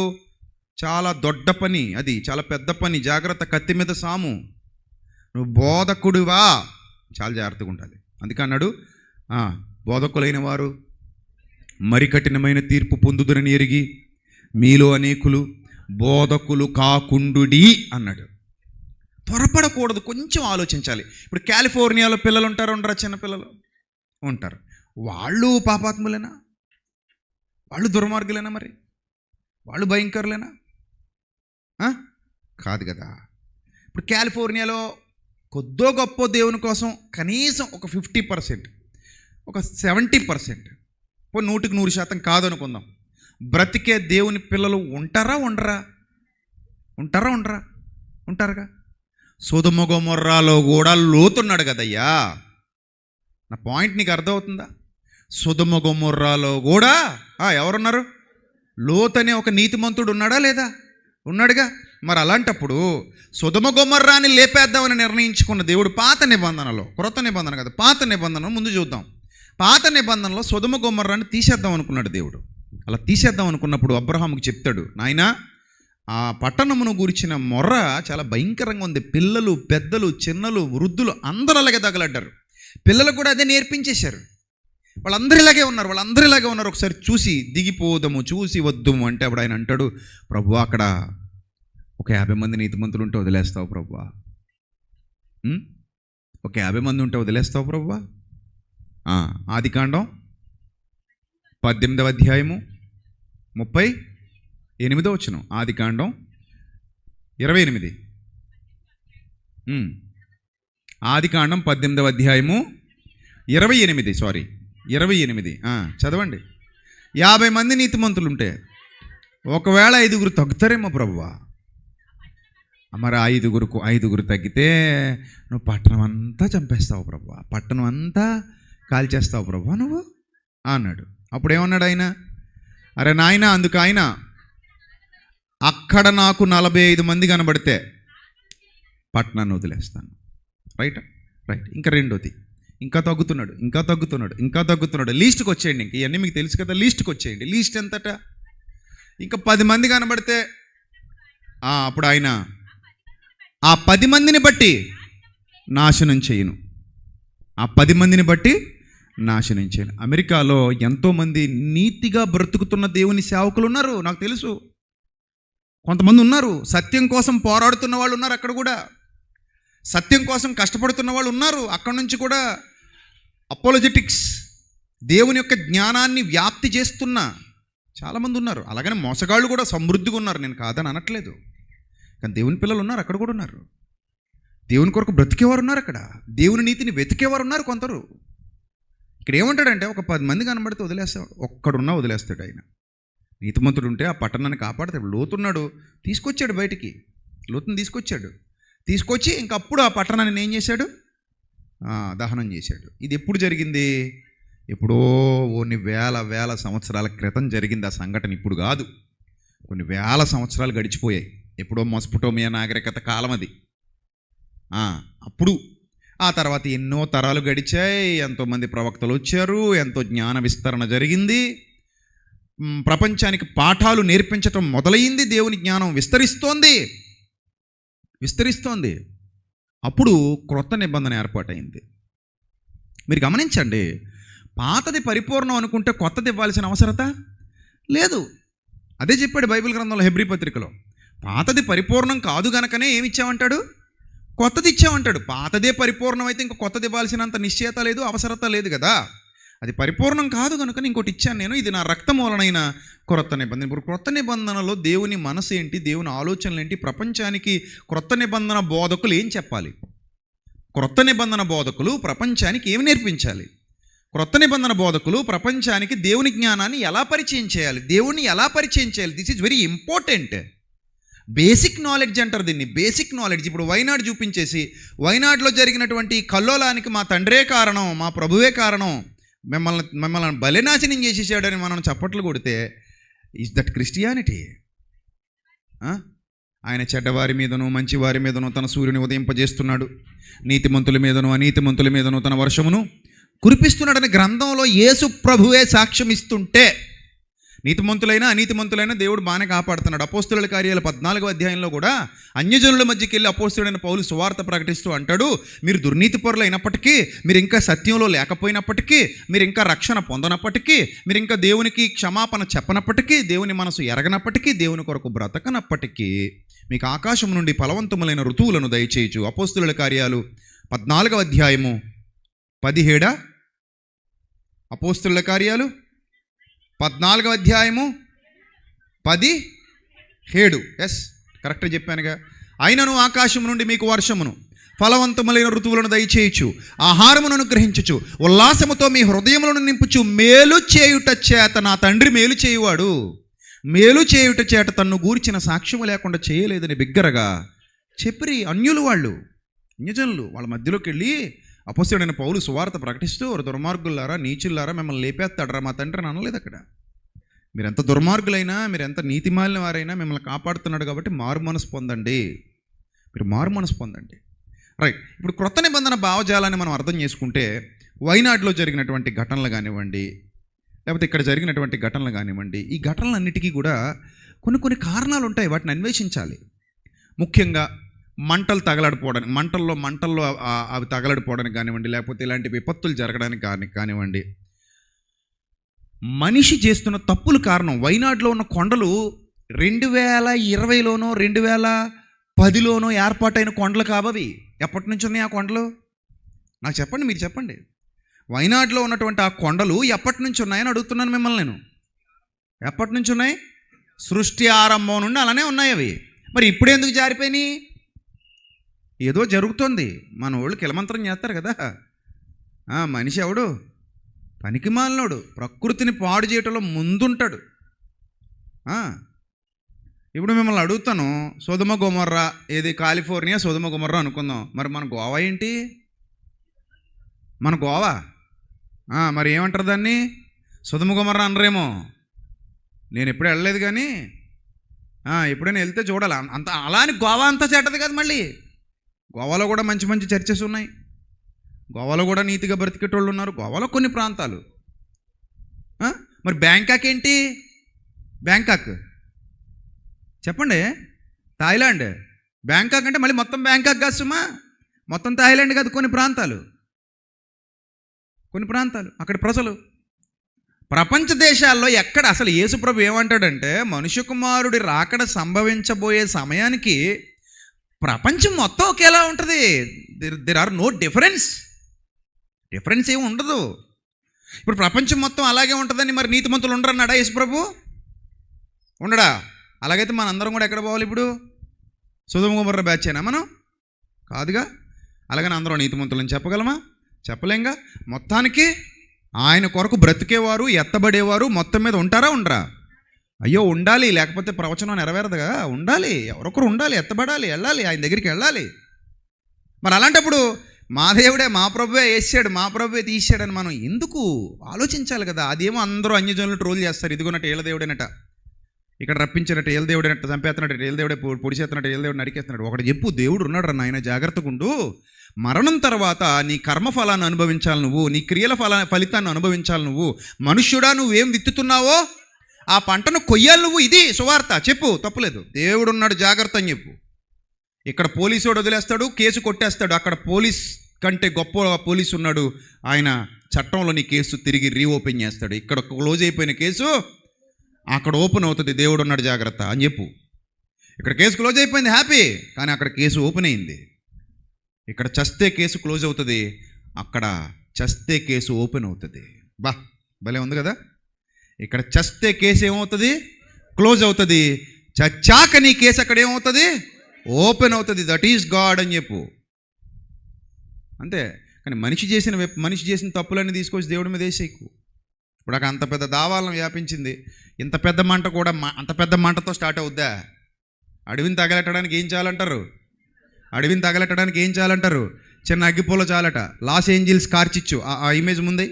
చాలా దొడ్డ పని, అది చాలా పెద్ద పని. జాగ్రత్త, కత్తి మీద సాము. నువ్వు బోధకుడివా, చాలా జాగ్రత్తగా ఉండాలి. అందుకే అన్నాడు, బోధకులైన వారు మరి కఠినమైన తీర్పు పొందుదురని ఎరిగి మీలో అనేకులు బోధకులు కాకుండుడి అన్నాడు. త్వరపడకూడదు, కొంచెం ఆలోచించాలి. ఇప్పుడు కాలిఫోర్నియాలో పిల్లలు ఉండరా? చిన్న పిల్లలు ఉంటారు. వాళ్ళు పాపాత్ములేనా? వాళ్ళు దుర్మార్గులేనా? మరి వాళ్ళు భయంకరులేనా? కాదు కదా. ఇప్పుడు కాలిఫోర్నియాలో కొద్దో గొప్ప దేవుని కోసం కనీసం ఒక 50%, ఒక 70%, 100% కాదనుకుందాం, బ్రతికే దేవుని పిల్లలు ఉంటారా? ఉంటారుగా. సొదొమ గొమొర్రాలో కూడా లోతున్నాడు కదయ్యా. నా పాయింట్ నీకు అర్థమవుతుందా? సొదొమ గొమొర్రాలో కూడా ఎవరున్నారు? లోతు అనే ఒక నీతిమంతుడు ఉన్నాడా లేదా? ఉన్నాడుగా. మరి అలాంటప్పుడు సొదొమ గొమొర్రాని లేపేద్దామని నిర్ణయించుకున్న దేవుడు పాత నిబంధనలో, క్రొత్త నిబంధన కదా, పాత నిబంధనలో ముందు చూద్దాం. పాత నిబంధనలో సొదొమ గొమొర్రాని తీసేద్దాం అనుకున్నాడు దేవుడు. అలా తీసేద్దాం అనుకున్నప్పుడు అబ్రహాముకు చెప్తాడు, నాయనా ఆ పట్టణమును గురించిన మొర్ర చాలా భయంకరంగా ఉంది. పిల్లలు, పెద్దలు, చిన్నలు, వృద్ధులు అందరూ అలాగే తగలడ్డారు. పిల్లలకు కూడా అదే నేర్పించేశారు. వాళ్ళందరూ ఇలాగే ఉన్నారు. ఒకసారి చూసి దిగిపోదాము, చూసి వద్దుము అంటే అప్పుడు ఆయన అంటాడు, ప్రభువా అక్కడ ఒక 50 మంది నీతిమంతులు ఉంటే వదిలేస్తావు ప్రభువా? ఒక 50 మంది ఉంటే వదిలేస్తావు ప్రభువా? ఆదికాండం 18వ అధ్యాయము 38వ వచనం. ఆదికాండం 28. ఆదికాండం 18వ అధ్యాయము 28 చదవండి. 50 మంది నీతిమంతులు ఉంటే ఒకవేళ 5 తగ్గుతారేమో ప్రభువా? మరి 5 తగ్గితే నువ్వు పట్టణం అంతా చంపేస్తావు ప్రభువా, పట్టణం అంతా కాల్చేస్తావు ప్రభువా నువ్వు అన్నాడు. అప్పుడు ఏమన్నాడు ఆయన? అరే నాయన, అందుకు ఆయన అక్కడ నాకు 45 మంది కనబడితే పట్టణాన్ని వదిలేస్తాను. రైట్. ఇంకా రెండోది, ఇంకా తగ్గుతున్నాడు. లీస్ట్కి వచ్చేయండి. ఇంక ఇవన్నీ మీకు తెలుసు కదా, లీస్ట్కి వచ్చేయండి. లీస్ట్ ఎంతట? ఇంకా 10 మంది కనబడితే అప్పుడు ఆయన ఆ 10 మందిని బట్టి నాశనం చేయను. అమెరికాలో ఎంతోమంది నీతిగా బ్రతుకుతున్న దేవుని సేవకులు ఉన్నారు, నాకు తెలుసు. కొంతమంది ఉన్నారు, సత్యం కోసం పోరాడుతున్న వాళ్ళు ఉన్నారు. అక్కడ కూడా సత్యం కోసం కష్టపడుతున్న వాళ్ళు ఉన్నారు. అక్కడ నుంచి కూడా అపోలజెటిక్స్, దేవుని యొక్క జ్ఞానాన్ని వ్యాప్తి చేస్తున్న చాలామంది ఉన్నారు. అలాగని మోసగాళ్ళు కూడా సమృద్ధిగా ఉన్నారు, నేను కాదని అనట్లేదు. కానీ దేవుని పిల్లలు ఉన్నారు, అక్కడ కూడా ఉన్నారు. దేవుని కొరకు బ్రతికేవారు ఉన్నారు, అక్కడ దేవుని నీతిని వెతికేవారు ఉన్నారు కొందరు. ఇక్కడ ఏమంటాడంటే ఒక 10 మంది కనబడితే వదిలేస్తాడు, ఒక్కడున్నా వదిలేస్తాడు ఆయన. నీతిమంతుడు ఉంటే ఆ పట్టణాన్ని కాపాడుతాడు. లోతున్నాడు, తీసుకొచ్చాడు బయటికి, లోతుని తీసుకొచ్చి ఇంకప్పుడు ఆ పట్టణాన్ని ఏం చేశాడు? దహనం చేశాడు. ఇది ఎప్పుడు జరిగింది? ఎప్పుడో కొన్ని వేల సంవత్సరాల క్రితం జరిగింది ఆ సంఘటన. ఇప్పుడు కాదు, కొన్ని వేల సంవత్సరాలు గడిచిపోయాయి. ఎప్పుడో మెసొపొటేమియా నాగరికత కాలం అది. అప్పుడు ఆ తర్వాత ఎన్నో తరాలు గడిచాయి, ఎంతోమంది ప్రవక్తలు వచ్చారు, ఎంతో జ్ఞాన విస్తరణ జరిగింది, ప్రపంచానికి పాఠాలు నేర్పించటం మొదలైంది, దేవుని జ్ఞానం విస్తరిస్తోంది. అప్పుడు క్రొత్త నిబంధన ఏర్పాటైంది. మీరు గమనించండి, పాతది పరిపూర్ణం అనుకుంటే కొత్తది ఇవ్వాల్సిన అవసరత లేదు. అదే చెప్పాడు బైబిల్ గ్రంథంలో, హెబ్రీ పత్రికలో. పాతది పరిపూర్ణం కాదు గనకనే ఏమి ఇచ్చామంటాడు? కొత్తది ఇచ్చామంటాడు. పాతదే పరిపూర్ణం అయితే ఇంకో కొత్తది ఇవ్వాల్సినంత నిశ్చయత లేదు, అవసరత లేదు కదా. అది పరిపూర్ణం కాదు కనుక ఇంకోటి ఇచ్చాను నేను, ఇది నా రక్తమూలనైన క్రొత్త నిబంధన. ఇప్పుడు క్రొత్త నిబంధనలో దేవుని మనసు ఏంటి, దేవుని ఆలోచనలు ఏంటి, ప్రపంచానికి క్రొత్త నిబంధన బోధకులు ఏం చెప్పాలి? క్రొత్త నిబంధన బోధకులు ప్రపంచానికి ఏమి నేర్పించాలి? క్రొత్త నిబంధన బోధకులు ప్రపంచానికి దేవుని జ్ఞానాన్ని ఎలా పరిచయం చేయాలి, దేవుణ్ణి ఎలా పరిచయం చేయాలి? This is very important. Basic knowledge అంటారు దీన్ని, బేసిక్ నాలెడ్జ్. ఇప్పుడు వైనాడు చూపించేసి వైనాడులో జరిగినటువంటి కల్లోలానికి మా తండ్రే కారణం, మా ప్రభువే కారణం, మిమ్మల్ని బలినాశనం చేసేసాడని మనం చప్పట్లు కొడితే, ఈజ్ దట్ క్రిస్టియానిటీ? ఆయన చెడ్డవారి మీదను మంచివారి మీదను తన సూర్యుని ఉదయింపజేస్తున్నాడు, నీతిమంతుల మీదను అనీతిమంతుల మీదను తన వర్షమును కురిపిస్తున్నాడని గ్రంథంలో యేసు ప్రభువే సాక్ష్యం ఇస్తుంటే, నీతిమంతులైనా అనీతిమంతులైనా దేవుడు బాగానే కాపాడుతున్నాడు. అపోస్తుల కార్యాల 14వ అధ్యాయంలో కూడా అన్యజనుల మధ్యకి వెళ్ళి అపోస్తుడైన పౌలు సువార్త ప్రకటిస్తూ అంటాడు, మీరు దుర్నీతిపరులు అయినప్పటికీ, మీరు ఇంకా సత్యంలో లేకపోయినప్పటికీ, మీరు ఇంకా రక్షణ పొందనప్పటికీ, మీరు ఇంకా దేవునికి క్షమాపణ చెప్పనప్పటికీ, దేవుని మనసు ఎరగనప్పటికీ, దేవుని కొరకు బ్రతకనప్పటికీ మీకు ఆకాశం నుండి ఫలవంతములైన ఋతువులను దయచేయచ్చు. అపోస్తుల కార్యాలు 14వ అధ్యాయము 17. అపోస్తుల కార్యాలు 14వ అధ్యాయము 17. ఎస్, కరెక్ట్గా చెప్పానుగా. అయినను ఆకాశం నుండి మీకు వర్షమును ఫలవంతములైన ఋతువులను దయచేయచ్చు, ఆహారమును అనుగ్రహించుచు, ఉల్లాసముతో మీ హృదయములను నింపుచు, మేలు చేయుట చేత నా తండ్రి మేలు చేయువాడు, మేలు చేయుట చేత తన్ను గూర్చిన సాక్ష్యము లేకుండా చేయలేదని బిగ్గరగా చెప్పిరి. అన్యజనులు వాళ్ళ మధ్యలోకి వెళ్ళి అపోస్తలుడైన పౌలు సువార్త ప్రకటిస్తూ, దుర్మార్గులారా, నీచులారా, మిమ్మల్ని లేపేస్తాడరా మా తండ్రి అని అనలేదు. అక్కడ మీరు ఎంత దుర్మార్గులైనా, మీరు ఎంత నీతిమాలిన వారైనా మిమ్మల్ని కాపాడుతున్నాడు కాబట్టి మారు మనసు పొందండి. మీరు మారు మనసు పొందండి. రైట్. ఇప్పుడు క్రొత్త నిబంధన భావజాలాన్ని మనం అర్థం చేసుకుంటే వైనాడులో జరిగినటువంటి ఘటనలు కానివ్వండి, లేకపోతే ఇక్కడ జరిగినటువంటి ఘటనలు కానివ్వండి, ఈ ఘటనలన్నిటికీ కూడా కొన్ని కారణాలు ఉంటాయి. వాటిని అన్వేషించాలి. ముఖ్యంగా మంటలు తగలడిపోవడానికి, మంటల్లో అవి తగలడిపోవడానికి కానివ్వండి, లేకపోతే ఇలాంటి విపత్తులు జరగడానికి కానివ్వండి, మనిషి చేస్తున్న తప్పులు కారణం. వైనాడులో ఉన్న కొండలు 2020లోనో 2010లోనో ఏర్పాటైన కొండలు కావవి. ఎప్పటి నుంచి ఉన్నాయి ఆ కొండలు? నాకు చెప్పండి, మీరు చెప్పండి. వైనాడులో ఉన్నటువంటి ఆ కొండలు ఎప్పటి నుంచి ఉన్నాయని అడుగుతున్నాను మిమ్మల్ని నేను. ఎప్పటి నుంచి ఉన్నాయి? సృష్టి ఆరంభం నుండి అలానే ఉన్నాయి అవి. మరి ఇప్పుడు ఎందుకు జారిపోయినాయి? ఏదో జరుగుతుంది. మన వాళ్ళు కిలమంత్రం చేస్తారు కదా. మనిషి ఎవడు? పనికిమాలినోడు. ప్రకృతిని పాడు చేయటంలో ముందుంటాడు. ఇప్పుడు మిమ్మల్ని అడుగుతాను, సొదొమ గొమొర్రా, ఏది కాలిఫోర్నియా సొదొమ గొమొర్రా అనుకుందాం. మరి మన గోవా ఏంటి? మన గోవా మరి ఏమంటారు దాన్ని? సొదొమ గొమొర్రా అనరేమో. నేను ఎప్పుడు వెళ్ళలేదు కానీ ఎప్పుడైనా వెళ్తే చూడాలి. అంత అలా అని గోవా అంతా చెడ్డది కదా. మళ్ళీ గోవాలో కూడా మంచి మంచి చర్చెస్ ఉన్నాయి. గోవాలో కూడా నీతిగా బ్రతికేటోళ్ళు ఉన్నారు. గోవాలో కొన్ని ప్రాంతాలు. మరి బ్యాంకాక్ ఏంటి? బ్యాంకాక్ చెప్పండి. థాయిలాండ్. బ్యాంకాక్ అంటే మళ్ళీ మొత్తం బ్యాంకాక్ కాదు సుమా, మొత్తం థాయిలాండ్ కాదు. కొన్ని ప్రాంతాలు అక్కడ ప్రజలు. ప్రపంచ దేశాల్లో ఎక్కడ అసలు యేసుప్రభు ఏమంటాడంటే, మనుష్య కుమారుడి రాకడ సంభవించబోయే సమయానికి ప్రపంచం మొత్తం ఒకేలా ఉంటుంది. దెర్ ఆర్ నో డిఫరెన్స్ ఏమి ఉండదు. ఇప్పుడు ప్రపంచం మొత్తం అలాగే ఉంటుందని మరి నీతిమంతులు ఉండరన్నాడా యేసుప్రభు? ఉండడా? అలాగైతే మన అందరం కూడా ఎక్కడ పోవాలి ఇప్పుడు? సొదొమ గొమొర్రా బ్యాచేనా మనం? కాదుగా. అలాగని అందరం నీతిమంతులని చెప్పగలమా? చెప్పలేంగా. మొత్తానికి ఆయన కొరకు బ్రతికేవారు, ఎత్తబడేవారు మొత్తం మీద ఉంటారా? ఉండరా? అయ్యో ఉండాలి, లేకపోతే ప్రవచనం నెరవేరదుగా. ఉండాలి, ఎవరొకరు ఉండాలి, ఎత్తబడాలి, వెళ్ళాలి, ఆయన దగ్గరికి వెళ్ళాలి. మరి అలాంటప్పుడు మా దేవుడే, మా ప్రభువే వేసాడు, మా ప్రభువే తీసాడని మనం ఎందుకు ఆలోచించాలి కదా. అదేమో అందరూ అన్యజనులు ట్రోల్ చేస్తారు. ఇదిగోనట్టు ఏళ్ళ దేవుడేనట, ఇక్కడ రప్పించినట్టు ఏళ్ళ దేవుడేనట్టు, చంపేస్తున్నట్టు ఏళ్ళ దేవుడే, పొడి చేస్తున్నట్టు ఏళ్ళ దేవుడు నరికేస్తున్నాడు. ఒకటి చెప్పు, దేవుడు ఉన్నాడు రా నాయన, జాగ్రత్తగా ఉండు. మరణం తర్వాత నీ కర్మఫలాన్ని అనుభవించాలి నువ్వు, నీ క్రియల ఫలితాన్ని అనుభవించాలి నువ్వు. మనుష్యుడా, నువ్వేం విత్తుతున్నావో ఆ పంటను కొయ్యాలి నువ్వు. ఇది సువార్త. చెప్పు, తప్పులేదు. దేవుడు ఉన్నాడు, జాగ్రత్త అని చెప్పు. ఇక్కడ పోలీసు వదిలేస్తాడు, కేసు కొట్టేస్తాడు. అక్కడ పోలీస్ కంటే గొప్ప పోలీసు ఉన్నాడు, ఆయన చట్టంలో నీ కేసు తిరిగి రీఓపెన్ చేస్తాడు. ఇక్కడ క్లోజ్ అయిపోయిన కేసు అక్కడ ఓపెన్ అవుతుంది. దేవుడు ఉన్నాడు, జాగ్రత్త అని చెప్పు. ఇక్కడ కేసు క్లోజ్ అయిపోయింది, హ్యాపీ. కానీ అక్కడ కేసు ఓపెన్ అయింది. ఇక్కడ చస్తే కేసు క్లోజ్ అవుతుంది, అక్కడ చస్తే కేసు ఓపెన్ అవుతుంది. భలే ఉంది కదా. ఇక్కడ చస్తే కేసు ఏమవుతుంది? క్లోజ్ అవుతుంది. చచ్చాక నీ కేసు అక్కడ ఏమవుతుంది? ఓపెన్ అవుతుంది. దట్ ఈజ్ గాడ్ అని చెప్పు. అంతే. కానీ మనిషి చేసిన తప్పులన్నీ తీసుకొచ్చి దేవుడి మీద వేసేయకు. ఇప్పుడు అక్కడ అంత పెద్ద దావాలను వ్యాపించింది. ఇంత పెద్ద మంట కూడా అంత పెద్ద మంటతో స్టార్ట్ అవుద్దా? అడవిని తగలెట్టడానికి ఏం చాలంటారు? చిన్న అగ్గిపూల చాలట. లాస్ ఏంజిల్స్ కార్చిచ్చు, ఆ ఇమేజ్ ముందే.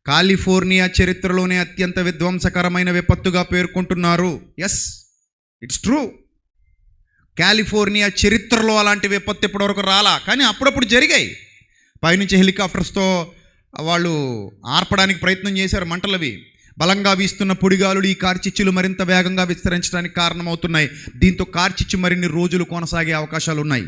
కాలిఫోర్నియా చరిత్రలోనే అత్యంత విధ్వంసకరమైన విపత్తుగా పేర్కొంటున్నారు. Yes, it's true. కాలిఫోర్నియా చరిత్రలో అలాంటి విపత్తు ఇప్పటివరకు రాలా, కానీ అప్పుడప్పుడు జరిగాయి. పైనుంచి హెలికాప్టర్స్తో వాళ్ళు ఆర్పడానికి ప్రయత్నం చేశారు మంటలవి. బలంగా వీస్తున్న పొడిగాలులు ఈ కార్చిచ్చులు మరింత వేగంగా విస్తరించడానికి కారణమవుతున్నాయి. దీంతో కార్చిచ్చు మరిన్ని రోజులు కొనసాగే అవకాశాలు ఉన్నాయి.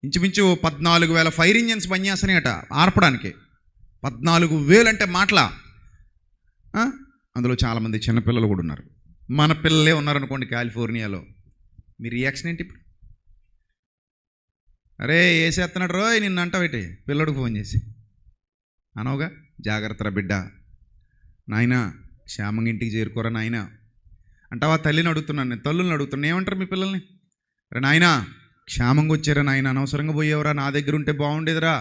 ఇంచుమించు 14,000 ఫైర్ ఇంజన్స్ పనిచేస్తున్నాయట ఆర్పడానికి. 14,000 అంటే మాటలా? అందులో చాలామంది చిన్నపిల్లలు కూడా ఉన్నారు. మన పిల్లలే ఉన్నారనుకోండి కాలిఫోర్నియాలో. మీ రియాక్షన్ ఏంటి ఇప్పుడు? అరే వేసేస్తున్నాడు రోయ్ నిన్ను అంటావేటి, పిల్లడికి ఫోన్ చేసి అనవుగా, జాగ్రత్తరా బిడ్డ, నాయనా క్షేమంగా ఇంటికి చేరుకోరా నాయనా అంటావా? తల్లిని అడుగుతున్నాను నేను, తల్లుల్ని అడుగుతున్నాను, ఏమంటారు మీ పిల్లల్ని? అరే నాయనా క్షేమంగా వచ్చారా నాయన, అనవసరంగా పోయేవరా, నా దగ్గర ఉంటే బాగుండేదిరా,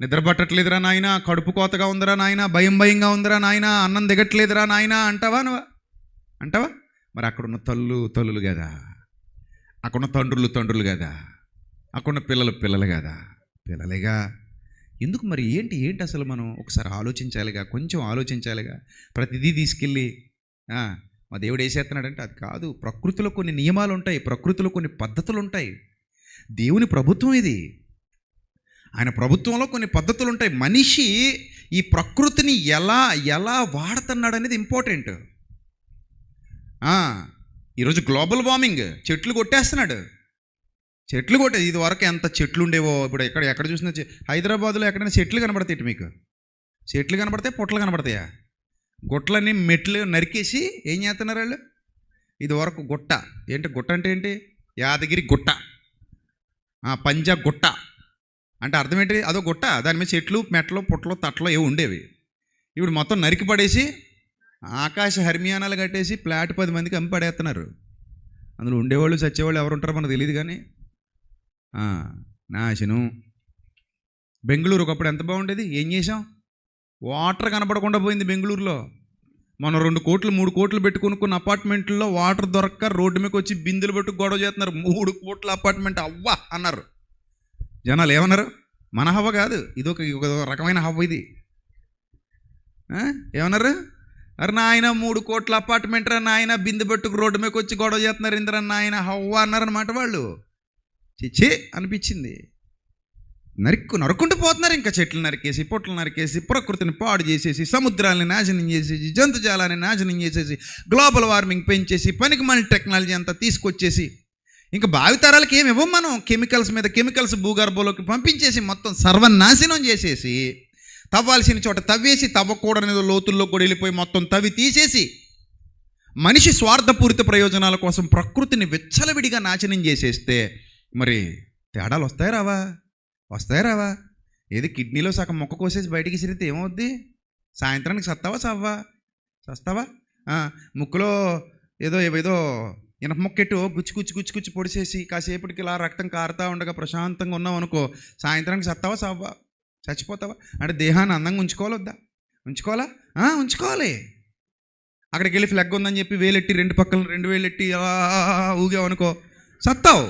నిద్ర పట్టట్లేదురా నాయన, కడుపు కోతగా ఉందిరా నాయన, భయంగా ఉందిరా నాయన, అన్నం దిగట్లేదురా నాయన అంటావా? మరి అక్కడున్న తల్లులు కదా, అక్కడున్న తండ్రులు కదా, అక్కడున్న పిల్లలు కదా, పిల్లలేగా. ఎందుకు మరి ఏంటి ఏంటి అసలు మనం ఒకసారి ఆలోచించాలిగా, కొంచెం ఆలోచించాలిగా. ప్రతిదీ తీసుకెళ్ళి మా దేవుడు వేసేస్తున్నాడంటే అది కాదు. ప్రకృతిలో కొన్ని నియమాలు ఉంటాయి, ప్రకృతిలో కొన్ని పద్ధతులు ఉంటాయి. దేవుని ప్రభుత్వం ఇది, ఆయన ప్రభుత్వంలో కొన్ని పద్ధతులు ఉంటాయి. మనిషి ఈ ప్రకృతిని ఎలా ఎలా వాడుతున్నాడు అనేది ఇంపార్టెంట్. ఈరోజు గ్లోబల్ వార్మింగ్, చెట్లు కొట్టేస్తున్నాడు. చెట్లు కొట్టే ఇది వరకు ఎంత చెట్లు ఉండేవో, ఇప్పుడు ఎక్కడ చూసినా హైదరాబాద్లో ఎక్కడైనా చెట్లు కనబడతాయి. మీకు చెట్లు కనబడతాయి, పుట్టలు కనబడతాయా? గుట్టలన్నీ మెట్లు నరికేసి ఏం చేస్తున్నారు వాళ్ళు? ఇది వరకు గుట్ట ఏంటి, గుట్ట అంటే ఏంటి? యాదగిరి గుట్ట, పంజా గుట్ట అంటే అర్థం ఏంటి? అదో గుట్ట, దాని మీద చెట్లు మెట్లు పుట్టలు తట్టలు ఏవి ఉండేవి. ఇప్పుడు మొత్తం నరికి పడేసి ఆకాశ హర్మియానాలు కట్టేసి ఫ్లాట్ 10 మందికి అమ్మి పడేస్తున్నారు. అందులో ఉండేవాళ్ళు చచ్చేవాళ్ళు ఎవరు ఉంటారో మనకు తెలియదు. కానీ నాశనం. బెంగళూరు ఒకప్పుడు ఎంత బాగుండేది, ఏం చేసాం? వాటర్ కనపడకుండా పోయింది బెంగళూరులో. మనం 2 కోట్లు 3 కోట్లు పెట్టుకున్న అపార్ట్మెంట్లో వాటర్ దొరక్క రోడ్డు మీదకి వచ్చి బిందులు పెట్టి గొడవ చేస్తున్నారు. 3 కోట్ల అపార్ట్మెంట్ అవ్వ అన్నారు జనాలు. ఏమన్నారు? మన హవ్వ కాదు, ఇది ఒక రకమైన హవ్వ ఇది. ఏమన్నారు? అరే నాయన 3 కోట్ల అపార్ట్మెంట్ రా నాయన, బిందు పెట్టుకు రోడ్డు మీదకి వచ్చి గొడవ చేస్తున్నారు ఇంద్ర నాయన హవ్వ అన్నారనమాట వాళ్ళు. చిచ్చి అనిపించింది. నరుక్కుంటూ పోతున్నారు. ఇంకా చెట్లు నరికేసి, పొట్లు నరికేసి, ప్రకృతిని పాడు చేసేసి, సముద్రాలని నాశనం చేసేసి, జంతుజాలాన్ని నాశనం చేసేసి, గ్లోబల్ వార్మింగ్ పెంచేసి, పనికిమాలిన టెక్నాలజీ అంతా తీసుకొచ్చేసి, ఇంకా భావితరాలకి ఏమి ఇవ్వం మనం. కెమికల్స్ మీద కెమికల్స్ భూగర్భంలోకి పంపించేసి మొత్తం సర్వనాశనం చేసేసి, తవ్వాల్సిన చోట తవ్వేసి, తవ్వకూడని లోతుల్లో కూడా వెళ్ళిపోయి మొత్తం తవ్వి తీసేసి, మనిషి స్వార్థపూరిత ప్రయోజనాల కోసం ప్రకృతిని విచ్చలవిడిగా నాశనం చేసేస్తే మరి తేడాలు వస్తాయి రావా? ఏది కిడ్నీలో సగం మొక్క కోసేసి బయటికి సిరితే ఏమవుద్ది? సాయంత్రానికి చస్తావా? ముక్కులో ఏదో ఇనప మొక్కెట్టు గుచ్చి పొడిసేసి కాసేపటికి ఇలా రక్తం కారుతా ఉండగా ప్రశాంతంగా ఉన్నావు అనుకో, సాయంత్రానికి చస్తావా? చచ్చిపోతావా? అంటే దేహాన్ని అందంగా ఉంచుకోవాలొద్దా? ఉంచుకోవాలి. అక్కడికి వెళ్ళి ఫ్లగ్ ఉందని చెప్పి వేలెట్టి 2 పక్కన 2 వేలెట్టి ఊగావనుకో, సత్తావు.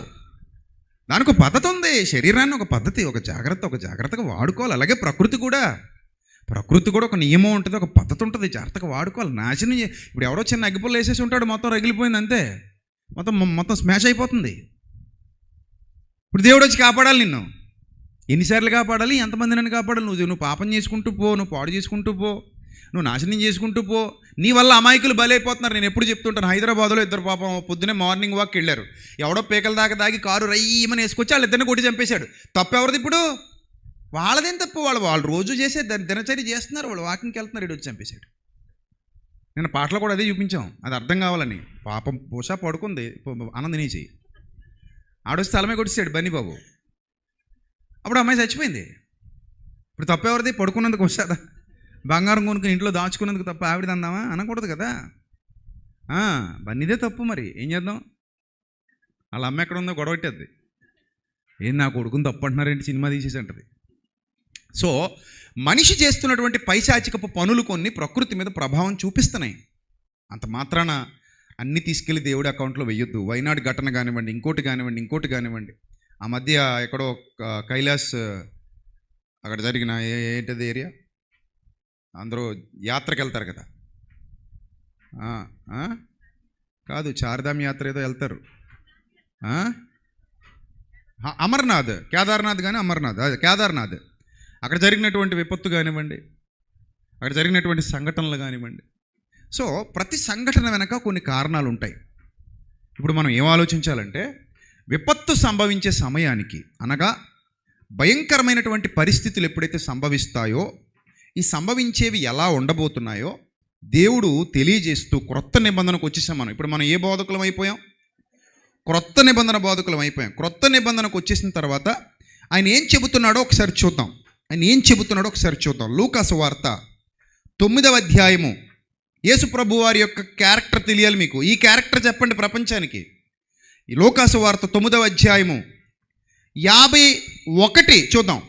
దానికి ఒక పద్ధతి ఉంది. శరీరాన్ని ఒక పద్ధతి, ఒక జాగ్రత్తగా వాడుకోవాలి. అలాగే ప్రకృతి కూడా ఒక నియమం ఉంటుంది, ఒక పద్ధతి ఉంటుంది, జాగ్రత్తగా వాడుకోవాలి. నాశనం ఇప్పుడు ఎవరో చిన్న అగ్గిపుల్ల వేసేసి ఉంటాడు, మొత్తం రగిలిపోయింది అంతే, మొత్తం స్మాష్ అయిపోతుంది. ఇప్పుడు దేవుడు వచ్చి కాపాడాలి నిన్ను. ఎన్నిసార్లు కాపాడాలి? ఎంతమంది నన్ను కాపాడాలి? నువ్వు పాపం చేసుకుంటూ పో, నువ్వు పాడు చేసుకుంటూ పో, నువ్వు నాశనం చేసుకుంటూ పో. నీ వల్ల అమాయకులు బలైపోతున్నారు. నేను ఎప్పుడు చెప్తుంటాను, హైదరాబాద్లో 2 పాపం పొద్దునే మార్నింగ్ వాక్ వెళ్ళారు. ఎవడో పీకల దాకా దాగి కారు రయ్యమని వేసుకొచ్చి వాళ్ళిద్దరిని కొట్టి చంపేశాడు. తప్పు ఎవరిది ఇప్పుడు? వాళ్ళదేం తప్పు? వాళ్ళు రోజు చేసే దినచర్య చేస్తున్నారు, వాళ్ళు వాకింగ్కి వెళ్తున్నారు, ఇటు వచ్చి చంపేశాడు. నేను పాటలో కూడా అదే చూపించాం, అది అర్థం కావాలని. పాపం పూసా పడుకుంది, ఆనందిని చెయ్యి ఆడొచ్చి తలమే కొట్టేశాడు బన్నీ బాబు. అప్పుడు అమ్మాయి చచ్చిపోయింది. ఇప్పుడు తప్పు ఎవరిది? పడుకున్నందుకు వస్తుందా? బంగారం కొనుక్కుని ఇంట్లో దాచుకున్నందుకు తప్ప ఆవిడది అందామా? అనకూడదు కదా. బన్నీదే తప్పు. మరి ఏం చేద్దాం? వాళ్ళ అమ్మ ఎక్కడ ఉందో గొడవ పెట్టేది. ఏం నా కొడుకుని తప్పు అంటున్నారేంటి, సినిమా తీసేసి అంటది. సో మనిషి చేస్తున్నటువంటి పైశాచికపు పనులు కొన్ని ప్రకృతి మీద ప్రభావం చూపిస్తున్నాయి. అంత మాత్రాన అన్నీ తీసుకెళ్ళి దేవుడి అకౌంట్లో వెయ్యొద్దు. వైనాడు ఘటన కానివ్వండి, ఇంకోటి కానివ్వండి. ఆ మధ్య ఎక్కడో కైలాస్ అక్కడ జరిగిన ఏంటది ఏరియా, అందరూ యాత్రకు వెళ్తారు కదా, కాదు చార్ధామ్ యాత్ర ఏదో వెళ్తారు, అమర్నాథ్, కేదార్నాథ్ కానీ అమర్నాథ్, అదే కేదార్నాథ్. అక్కడ జరిగినటువంటి విపత్తు కానివ్వండి, అక్కడ జరిగినటువంటి సంఘటనలు కానివ్వండి. సో ప్రతి సంఘటన వెనక కొన్ని కారణాలు ఉంటాయి. ఇప్పుడు మనం ఏం ఆలోచించాలంటే, విపత్తు సంభవించే సమయానికి, అనగా భయంకరమైనటువంటి పరిస్థితులు ఎప్పుడైతే సంభవిస్తాయో, ఈ సంభవించేవి ఎలా ఉండబోతున్నాయో దేవుడు తెలియజేస్తూ క్రొత్త నిబంధనకు వచ్చేసాం మనం. ఇప్పుడు మనం ఏ బోధకులం అయిపోయాం? క్రొత్త నిబంధన బోధకులం అయిపోయాం. క్రొత్త నిబంధనకు వచ్చేసిన తర్వాత ఆయన ఏం చెబుతున్నాడో ఒకసారి చూద్దాం. లూకాసు వార్త 9వ అధ్యాయము. యేసు ప్రభు వారి యొక్క క్యారెక్టర్ తెలియాలి మీకు. ఈ క్యారెక్టర్ చెప్పండి ప్రపంచానికి. ఈ లూకాసు వార్త 9వ అధ్యాయము 51 చూద్దాం.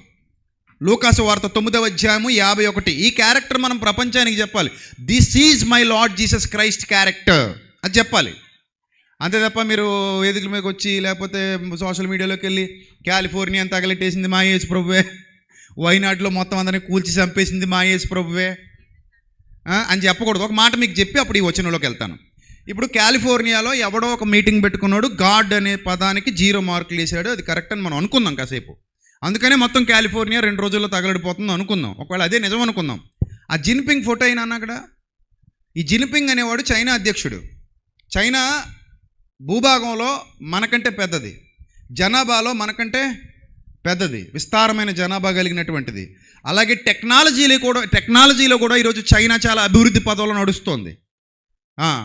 లూకాసు వార్త 9వ అధ్యాయము 51. ఈ క్యారెక్టర్ మనం ప్రపంచానికి చెప్పాలి. This is my lord Jesus Christ character అది చెప్పాలి. అంతే తప్ప మీరు వేదికల మీదకి వచ్చి లేకపోతే సోషల్ మీడియాలోకి వెళ్ళి కాలిఫోర్నియా తగలెట్టేసింది మా యేసు ప్రభువే, వైనాడులో మొత్తం అందరినీ కూల్చి చంపేసింది మా యేసు ప్రభువే అని చెప్పకూడదు. ఒక మాట మీకు చెప్పి అప్పుడు ఈ వచనంలోకి వెళ్తాను. ఇప్పుడు కాలిఫోర్నియాలో ఎవడో ఒక మీటింగ్ పెట్టుకున్నాడు, గాడ్ అనే పదానికి 0 మార్కులు వేసాడు. అది కరెక్ట్ అని మనం అనుకుందాం కాసేపు. అందుకనే మొత్తం కాలిఫోర్నియా 2 రోజుల్లో తగలడిపోతుంది అనుకుందాం. ఒకవేళ అదే నిజం అనుకుందాం. ఆ జిన్పింగ్ ఫోటో అయినా అక్కడ, ఈ జిన్పింగ్ అనేవాడు చైనా అధ్యక్షుడు. చైనా భూభాగంలో మనకంటే పెద్దది, జనాభాలో మనకంటే పెద్దది, విస్తారమైన జనాభా కలిగినటువంటిది. అలాగే టెక్నాలజీలో కూడా ఈరోజు చైనా చాలా అభివృద్ధి పదంలో నడుస్తోంది.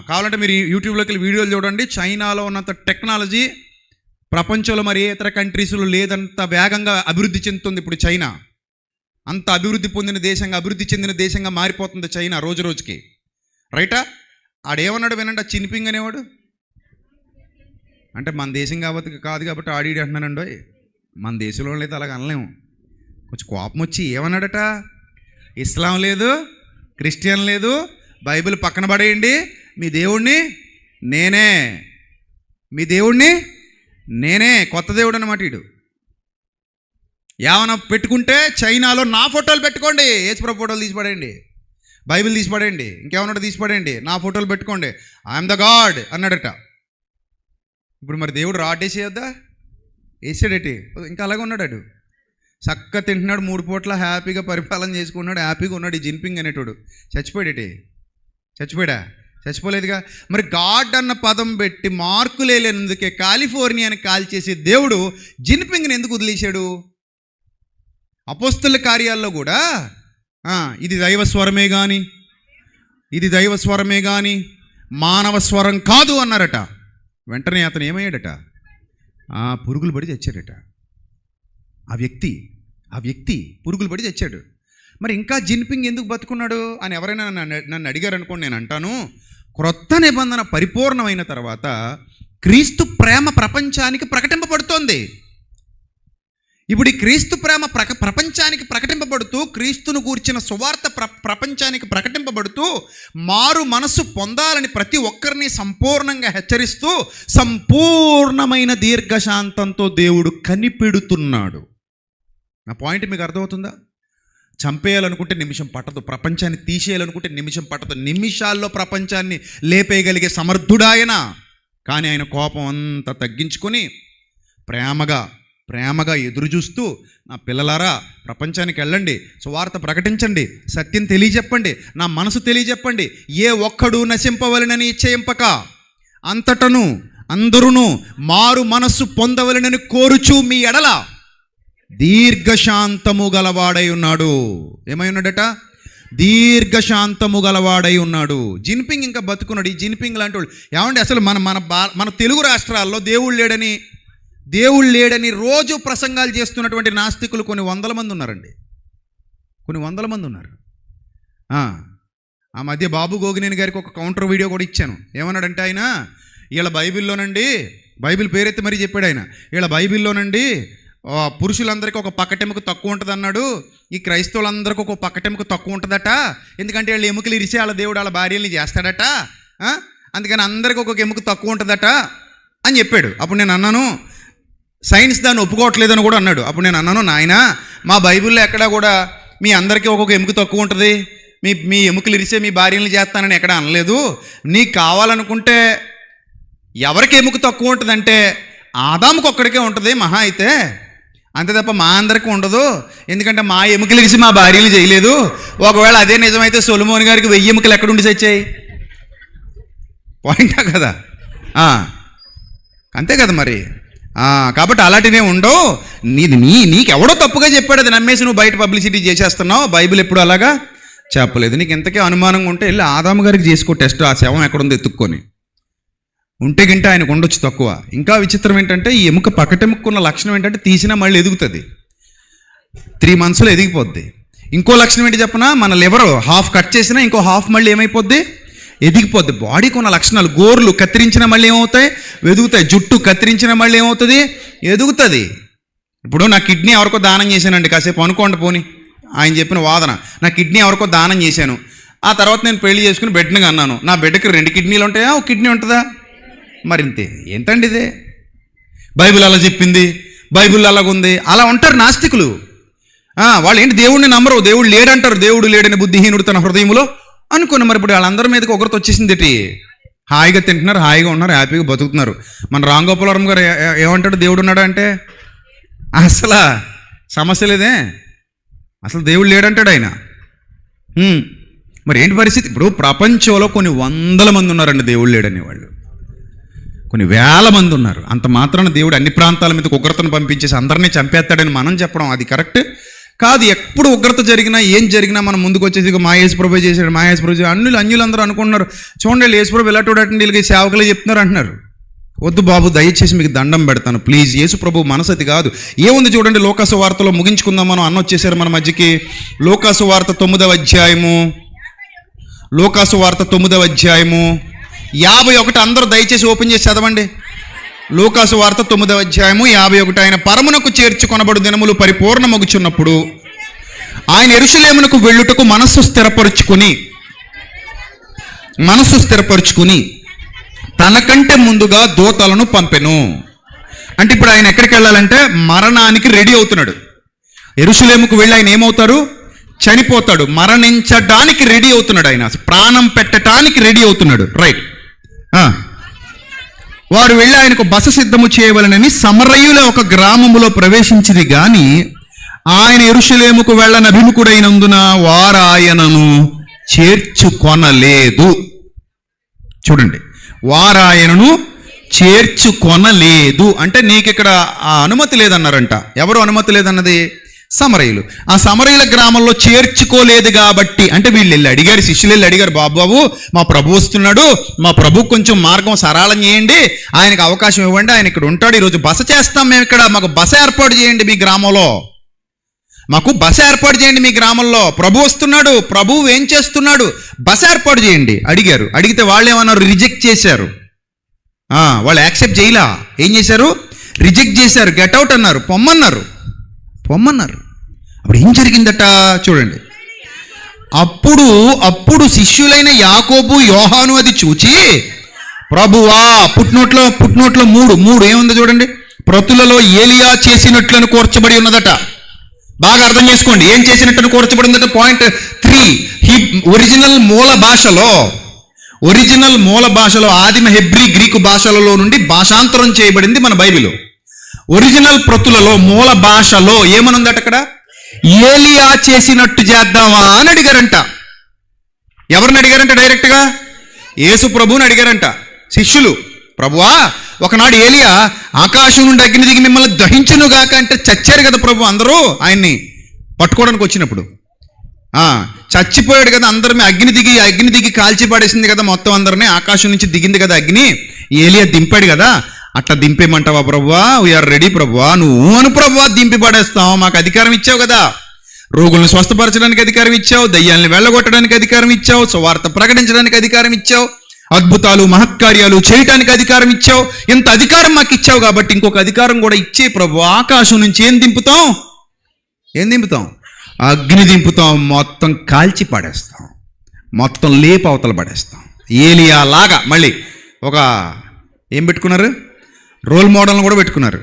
కావాలంటే మీరు యూట్యూబ్లోకి వెళ్ళి వీడియోలు చూడండి. చైనాలో ఉన్నంత టెక్నాలజీ ప్రపంచంలో మరి ఏ ఇతర కంట్రీస్లో లేదంత వేగంగా అభివృద్ధి చెందుతుంది ఇప్పుడు చైనా. అంత అభివృద్ధి పొందిన దేశంగా, అభివృద్ధి చెందిన దేశంగా మారిపోతుంది చైనా రోజు రోజుకి. రైటా? ఆడేమన్నాడు వినండి, ఆ జిన్పింగ్ అనేవాడు. అంటే మన దేశం కాదు కాబట్టి ఆడిడి అంటున్నానండి. మన దేశంలో అయితే అలాగ అనలేము. కొంచెం కోపం వచ్చి ఏమన్నాడట, ఇస్లాం లేదు, క్రిస్టియన్ లేదు, బైబిల్ పక్కన పడేయండి, మీ దేవుణ్ణి నేనే, మీ దేవుణ్ణి నేనే, కొత్త దేవుడు అన్నమాట. వీడు ఏమైనా పెట్టుకుంటే చైనాలో నా ఫోటోలు పెట్టుకోండి, యేసుప్రభు ఫోటోలు తీసిపడేయండి, బైబిల్ తీసిపడేయండి, ఇంకేమన్నా తీసిపడేయండి, నా ఫోటోలు పెట్టుకోండి, ఐఎమ్ ద గాడ్ అన్నాడట. ఇప్పుడు మరి దేవుడు రాటేసేయొద్దా? వేసాడటి, ఇంకా అలాగే ఉన్నాడు. చక్కగా తింటున్నాడు, 3 పూట్ల హ్యాపీగా పరిపాలన చేసుకున్నాడు, హ్యాపీగా ఉన్నాడు. ఈ జిన్పింగ్ అనేటోడు చచ్చిపోయాడా? చచ్చిపోలేదుగా. మరి గాడ్ అన్న పదం పెట్టి మార్కులు లేనందుకే కాలిఫోర్నియాని కాల్చేసే దేవుడు జిన్పింగ్ని ఎందుకు వదిలేశాడు? అపోస్తల కార్యాల్లో కూడా ఇది దైవ స్వరమే కానీ మానవ స్వరం కాదు అన్నారట. వెంటనే అతను ఏమయ్యాడట, పురుగులు పడి చచ్చాడట. ఆ వ్యక్తి పురుగులు పడి చచ్చాడు. మరి ఇంకా జిన్పింగ్ ఎందుకు బతుకున్నాడు అని ఎవరైనా నన్ను అడిగారు అనుకోండి, నేను అంటాను, క్రొత్త నిబంధన పరిపూర్ణమైన తర్వాత క్రీస్తు ప్రేమ ప్రపంచానికి ప్రకటింపబడుతోంది. ఇప్పుడు ఈ క్రీస్తు ప్రేమ ప్రపంచానికి ప్రకటింపబడుతూ, క్రీస్తును గూర్చిన సువార్త ప్రపంచానికి ప్రకటింపబడుతూ, మారు మనస్సు పొందాలని ప్రతి ఒక్కరిని సంపూర్ణంగా హెచ్చరిస్తూ సంపూర్ణమైన దీర్ఘశాంతంతో దేవుడు కనిపెడుతున్నాడు. నా పాయింట్ మీకు అర్థమవుతుందా? చంపేయాలనుకుంటే నిమిషం పట్టదు, ప్రపంచాన్ని తీసేయాలనుకుంటే నిమిషం పట్టదు, నిమిషాల్లో ప్రపంచాన్ని లేపేయగలిగే సమర్థుడాయన. కానీ ఆయన కోపం అంతా తగ్గించుకొని ప్రేమగా ఎదురు చూస్తూ, నా పిల్లలారా ప్రపంచానికి వెళ్ళండి, సువార్త ప్రకటించండి, సత్యం తెలియజెప్పండి, నా మనసు తెలియజెప్పండి, ఏ ఒక్కడు నశింపవలనని ఇచ్చేయింపక అంతటను అందరూ మారు మనస్సు పొందవలనని కోరుచు మీ ఎడల దీర్ఘశాంతము గలవాడై ఉన్నాడు. ఏమై ఉన్నాడట? దీర్ఘశాంతము గలవాడై ఉన్నాడు. జిన్పింగ్ ఇంకా బతుకున్నాడు. ఈ జిన్పింగ్ లాంటి వాళ్ళు ఏమంటే అసలు మన తెలుగు రాష్ట్రాల్లో దేవుడు లేడని రోజు ప్రసంగాలు చేస్తున్నటువంటి నాస్తికులు కొన్ని వందల మంది ఉన్నారండి. ఆ మధ్య బాబు గోగినేని గారికి ఒక కౌంటర్ వీడియో కూడా ఇచ్చాను. ఏమన్నాడంటే ఆయన, వీళ్ళ బైబిల్లోనండి, బైబిల్ పేరెత్తి మరీ చెప్పాడు ఆయన, వీళ్ళ బైబిల్లోనండి పురుషులందరికీ ఒక పక్కటెముక తక్కువ ఉంటుంది అన్నాడు, ఈ క్రైస్తవులందరికీ ఒక పక్కటెముక తక్కువ ఉంటుందట, ఎందుకంటే వీళ్ళు ఎముకలు ఇరిసి వాళ్ళ దేవుడు వాళ్ళ భార్యల్ని చేస్తాడట, అందుకని అందరికీ ఒక్కొక్క ఎముక తక్కువ ఉంటుందట అని చెప్పాడు. అప్పుడు నేను అన్నాను, సైన్స్ దాన్ని ఒప్పుకోవట్లేదని కూడా అన్నాడు. అప్పుడు నేను అన్నాను, నాయనా మా బైబిల్లో ఎక్కడా కూడా మీ అందరికీ ఒక్కొక్క ఎముక తక్కువ ఉంటుంది, మీ ఎముకలు ఇరిసే మీ భార్యల్ని చేస్తానని ఎక్కడా అనలేదు. నీకు కావాలనుకుంటే ఎవరికి ఎముక తక్కువ ఉంటుందంటే ఆదాముకు ఒక్కడికే ఉంటుంది మహా అయితే, అంతే తప్ప మా అందరికీ ఉండదు, ఎందుకంటే మా ఎముకలు ఇరిసి మా భార్యలు చేయలేదు. ఒకవేళ అదే నిజమైతే సొలొమోన్ గారికి 1000 ఎముకలు ఎక్కడుండి చచ్చాయి? పాయింటా కదా? అంతే కదా మరి. కాబట్టి అలాంటివే ఉండవు. నీకెవడో తప్పుగా చెప్పాడు, అది నమ్మేసి నువ్వు బయట పబ్లిసిటీ చేసేస్తున్నావు. బైబిల్ ఎప్పుడు అలాగా చెప్పలేదు. నీకు ఎంతకే అనుమానంగా ఉంటే వెళ్ళి ఆదాము గారికి చేసుకో టెస్ట్, ఆ శవం ఎక్కడుందో ఎత్తుక్కొని. ఉంటే గింటే ఆయనకు ఉండొచ్చు తక్కువ. ఇంకా విచిత్రం ఏంటంటే, ఈ ఎముక పక్కటెముకున్న లక్షణం ఏంటంటే తీసినా మళ్ళీ ఎదుగుతుంది, 3 monthsలో ఎదిగిపోద్ది. ఇంకో లక్షణం ఏంటి చెప్పనా, మన లివర్ హాఫ్ కట్ చేసినా ఇంకో హాఫ్ మళ్ళీ ఏమైపోద్ది, ఎదిగిపోద్ది. బాడీకి ఉన్న లక్షణాలు, గోర్లు కత్తిరించిన మళ్ళీ ఏమవుతాయి, ఎదుగుతాయి. జుట్టు కత్తిరించిన మళ్ళీ ఏమవుతుంది, ఎదుగుతుంది. ఇప్పుడు నా కిడ్నీ ఎవరికో దానం చేశానండి, కాసేపు అనుకోండి పోని, ఆయన చెప్పిన వాదన, నా కిడ్నీ ఎవరికో దానం చేశాను, ఆ తర్వాత నేను పెళ్లి చేసుకుని బిడ్డగా అన్నాను, నా బిడ్డకి 2 కిడ్నీలు ఉంటాయా, ఒక కిడ్నీ ఉంటుందా? మరింతే. ఏంటండి ఇదే? బైబిల్ అలా చెప్పింది, బైబిల్ అలాగుంది, అలా ఉంటారు నాస్తికులు. వాళ్ళు ఏంటి దేవుడిని నమ్మరు, దేవుడు లేడంటారు. దేవుడు లేడని బుద్ధిహీనుడు తన హృదయంలో అనుకున్న. మరి ఇప్పుడు వాళ్ళందరి మీదకి ఒకరితో వచ్చేసింది ఏంటి? హాయిగా తింటున్నారు, హాయిగా ఉన్నారు, హ్యాపీగా బతుకుతున్నారు. మన రాంగోపాలవరం గారు ఏమంటాడు? దేవుడు ఉన్నాడా అంటే అసలు సమస్య లేదే, అసలు దేవుడు లేడంటాడు ఆయన. మరి ఏంటి పరిస్థితి? ఇప్పుడు ప్రపంచంలో కొన్ని వందల మంది ఉన్నారండి దేవుడు లేడని వాళ్ళు, కొన్ని వేల మంది ఉన్నారు. అంత మాత్రాన దేవుడు అన్ని ప్రాంతాల మీద ఉగ్రతను పంపించేసి అందరినీ చంపేస్తాడని మనం చెప్పడం అది కరెక్ట్ కాదు. ఎప్పుడు ఉగ్రత జరిగినా ఏం జరిగినా మనం ముందుకు వచ్చేసి మా యేసుప్రభు చేశాడు, మా యేసుప్రభు అన్యులందరూ అనుకుంటున్నారు. చూడండి యేసుప్రభు ఇలాంటి వీళ్ళకి సేవకులే చెప్తున్నారు అంటున్నారు. వద్దు బాబు, దయచేసి మీకు దండం పెడతాను ప్లీజ్. యేసుప్రభు మనసతి కాదు. ఏముంది చూడండి, లోకాసు వార్తలో ముగించుకుందాం మనం. అన్న వచ్చేసారు మన మధ్యకి. లోకాసు వార్త 9వ అధ్యాయము, లోకాసు వార్త 9వ అధ్యాయము 51. అందరూ దయచేసి ఓపెన్ చేసి చదవండి. లోకాసు వార్త 9వ అధ్యాయము 51. ఆయన పరమునకు చేర్చుకొనబడు దినములు పరిపూర్ణమగుచున్నప్పుడు ఆయన యెరూషలేమునకు వెళ్ళుటకు మనస్సు స్థిరపరుచుకుని తనకంటే ముందుగా దూతలను పంపెను. అంటే ఇప్పుడు ఆయన ఎక్కడికి వెళ్ళాలంటే మరణానికి రెడీ అవుతున్నాడు. యెరూషలేముకు వెళ్ళి ఆయన ఏమవుతారు? చనిపోతాడు. మరణించడానికి రెడీ అవుతున్నాడు. ఆయన ప్రాణం పెట్టడానికి రెడీ అవుతున్నాడు. రైట్. వారు వెళ్ళి ఆయనకు బస సిద్ధము చేయవలనని సమరయుల ఒక గ్రామములో ప్రవేశించిరి గాని ఆయన యెరూషలేముకు వెళ్ళని అభిముఖుడైనందున వారు ఆయనను చేర్చుకొనలేదు. చూడండి, వారు ఆయనను చేర్చుకొనలేదు అంటే నీకు ఇక్కడ ఆ అనుమతి లేదన్నారంట. ఎవరు అనుమతి లేదన్నది? సమరయులు. ఆ సమరయుల గ్రామంలో చేర్చుకోలేదు కాబట్టి, అంటే వీళ్ళు వెళ్ళి అడిగారు, శిష్యులు వెళ్ళి అడిగారు, బాబు మా ప్రభు వస్తున్నాడు, మా ప్రభు కొంచెం మార్గం సరళం చేయండి, ఆయనకు అవకాశం ఇవ్వండి, ఆయన ఇక్కడ ఉంటాడు, ఈరోజు బస చేస్తాం మేము ఇక్కడ, మాకు బస ఏర్పాటు చేయండి మీ గ్రామంలో, మాకు బస ఏర్పాటు చేయండి మీ గ్రామంలో, ప్రభు వస్తున్నాడు, ప్రభువు ఏం చేస్తున్నాడు, బస ఏర్పాటు చేయండి అడిగారు. అడిగితే వాళ్ళు ఏమన్నారు? రిజెక్ట్ చేశారు. వాళ్ళు యాక్సెప్ట్ చేయలా. ఏం చేశారు? రిజెక్ట్ చేశారు. గెట్ అవుట్ అన్నారు, పొమ్మన్నారు. అప్పుడు ఏం జరిగిందట చూడండి. అప్పుడు శిష్యులైన యాకోబు యోహాను అది చూచి, ప్రభువా, పుట్నోట్లో 3 ఏముంది చూడండి, ప్రతులలో ఏలియా చేసినట్లను కూర్చబడి ఉన్నదట. బాగా అర్థం చేసుకోండి, ఏం చేసినట్టు కూర్చబడిందట. పాయింట్ 3, ఒరిజినల్ మూల భాషలో ఆదిమ హెబ్రీ గ్రీకు భాషలలో నుండి భాషాంతరం చేయబడింది మన బైబిల్. ఒరిజినల్ ప్రతులలో మూల భాషలో ఏమనుందట అక్కడ? ఏలియా చేసినట్టు చేద్దామా అని అడిగారంట. ఎవరిని అడిగారంట? డైరెక్ట్గా యేసు ప్రభువుని అడిగారంట శిష్యులు. ప్రభువా, ఒకనాడు ఏలియా ఆకాశం నుండి అగ్ని దిగి మిమ్మల్ని దహించునుగాక అంటే చచ్చారు కదా ప్రభు అందరూ ఆయన్ని పట్టుకోవడానికి వచ్చినప్పుడు. చచ్చిపోయాడు కదా, అందరినీ అగ్ని దిగి కాల్చి పడేసింది కదా మొత్తం అందరినీ, ఆకాశం నుంచి దిగింది కదా అగ్ని, ఏలియా దింపాడు కదా, అట్లా దింపేమంటావా ప్రభువా? వీఆర్ రెడీ ప్రభువా, నువ్వు అను ప్రభువా, దింపి పడేస్తాం, మాకు అధికారం ఇచ్చావు కదా, రోగులను స్వస్థపరచడానికి అధికారం ఇచ్చావు, దయ్యాలను వెళ్ళగొట్టడానికి అధికారం ఇచ్చావు, సువార్త ప్రకటించడానికి అధికారం ఇచ్చావు, అద్భుతాలు మహత్కార్యాలు చేయటానికి అధికారం ఇచ్చావు, ఇంత అధికారం మాకు ఇచ్చావు కాబట్టి ఇంకొక అధికారం కూడా ఇచ్చే ప్రభు. ఆకాశం నుంచి ఏం దింపుతాం? అగ్ని దింపుతాం, మొత్తం కాల్చి పడేస్తాం, మొత్తం లేపు అవతల పడేస్తాం. ఏలియా లాగా మళ్ళీ ఒక ఏం పెట్టుకున్నారు? రోల్ మోడల్ని కూడా పెట్టుకున్నారు.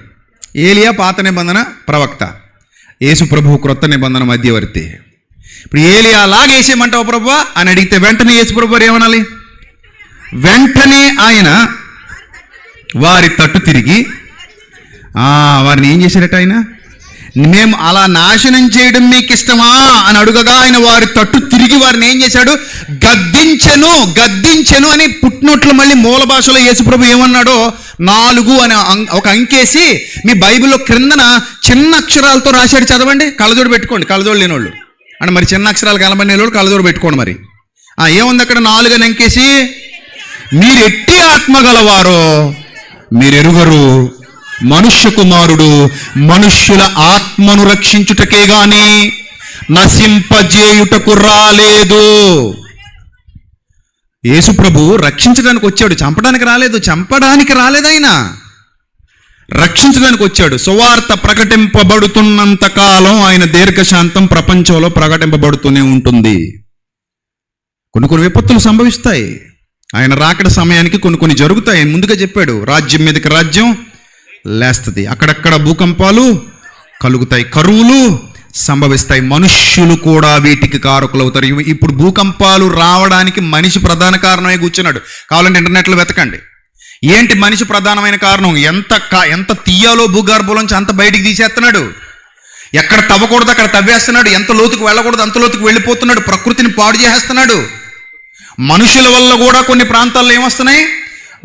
ఏలియా పాత నిబంధన ప్రవక్త, యేసు ప్రభువు క్రొత్త నిబంధన మధ్యవర్తి. ఇప్పుడు ఏలియా లాగా వేసేయమంటావు ప్రభువా అని అడిగితే వెంటనే యేసు ప్రభు ఏమనాలి? వెంటనే ఆయన వారి తట్టు తిరిగి వారిని ఏం చేశారట? ఆయన మేము అలా నాశనం చేయడం మీకు ఇష్టమా అని అడుగగా ఆయన వారి తట్టు తిరిగి వారిని ఏం చేశాడు? గద్దించెను అని పుట్టినట్లు మళ్ళీ మూల భాషలో యేసుప్రభు ఏమన్నాడో 4 అని ఒక అంకేసి మీ బైబిల్లో క్రిందన చిన్న అక్షరాలతో రాశాడు. చదవండి, కళ్ళజోడు పెట్టుకోండి, కళ్ళజోడు లేనోళ్ళు అంటే మరి చిన్న అక్షరాలు కనబడిన వాళ్ళు కళ్ళజోడు పెట్టుకోండి. మరి ఏముంది అక్కడ? 4 అని అంకేసి, మీరు ఎట్టి ఆత్మ గలవారో మీరెరుగరు, మనుష్య కుమారుడు మనుష్యుల ఆత్మను రక్షించుటకే గాని నశింపజేయుటకు రాలేదు. యేసు ప్రభు రక్షించడానికి వచ్చాడు, చంపడానికి రాలేదు, ఆయన రక్షించడానికి వచ్చాడు. సువార్త ప్రకటింపబడుతున్నంత కాలం ఆయన దీర్ఘశాంతం ప్రపంచంలో ప్రకటింపబడుతూనే ఉంటుంది. కొన్ని విపత్తులు సంభవిస్తాయి, ఆయన రాకడ సమయానికి కొన్ని జరుగుతాయి. ముందుగా చెప్పాడు, రాజ్యం మీదకి రాజ్యం లేస్తుంది, అక్కడక్కడ భూకంపాలు కలుగుతాయి, కరువులు సంభవిస్తాయి. మనుష్యులు కూడా వీటికి కారకులవుతారు. ఇప్పుడు భూకంపాలు రావడానికి మనిషి ప్రధాన కారణమై కూర్చున్నాడు. కావాలంటే ఇంటర్నెట్లో వెతకండి. ఏంటి మనిషి ప్రధానమైన కారణం? ఎంత తీయాలో భూగర్భంలోంచి అంత బయటికి తీసేస్తున్నాడు. ఎక్కడ తవ్వకూడదు అక్కడ తవ్వేస్తున్నాడు. ఎంత లోతుకు వెళ్ళకూడదు అంత లోతుకు వెళ్ళిపోతున్నాడు. ప్రకృతిని పాడు చేసేస్తున్నాడు. మనుషుల వల్ల కూడా కొన్ని ప్రాంతాల్లో ఏమొస్తున్నాయి?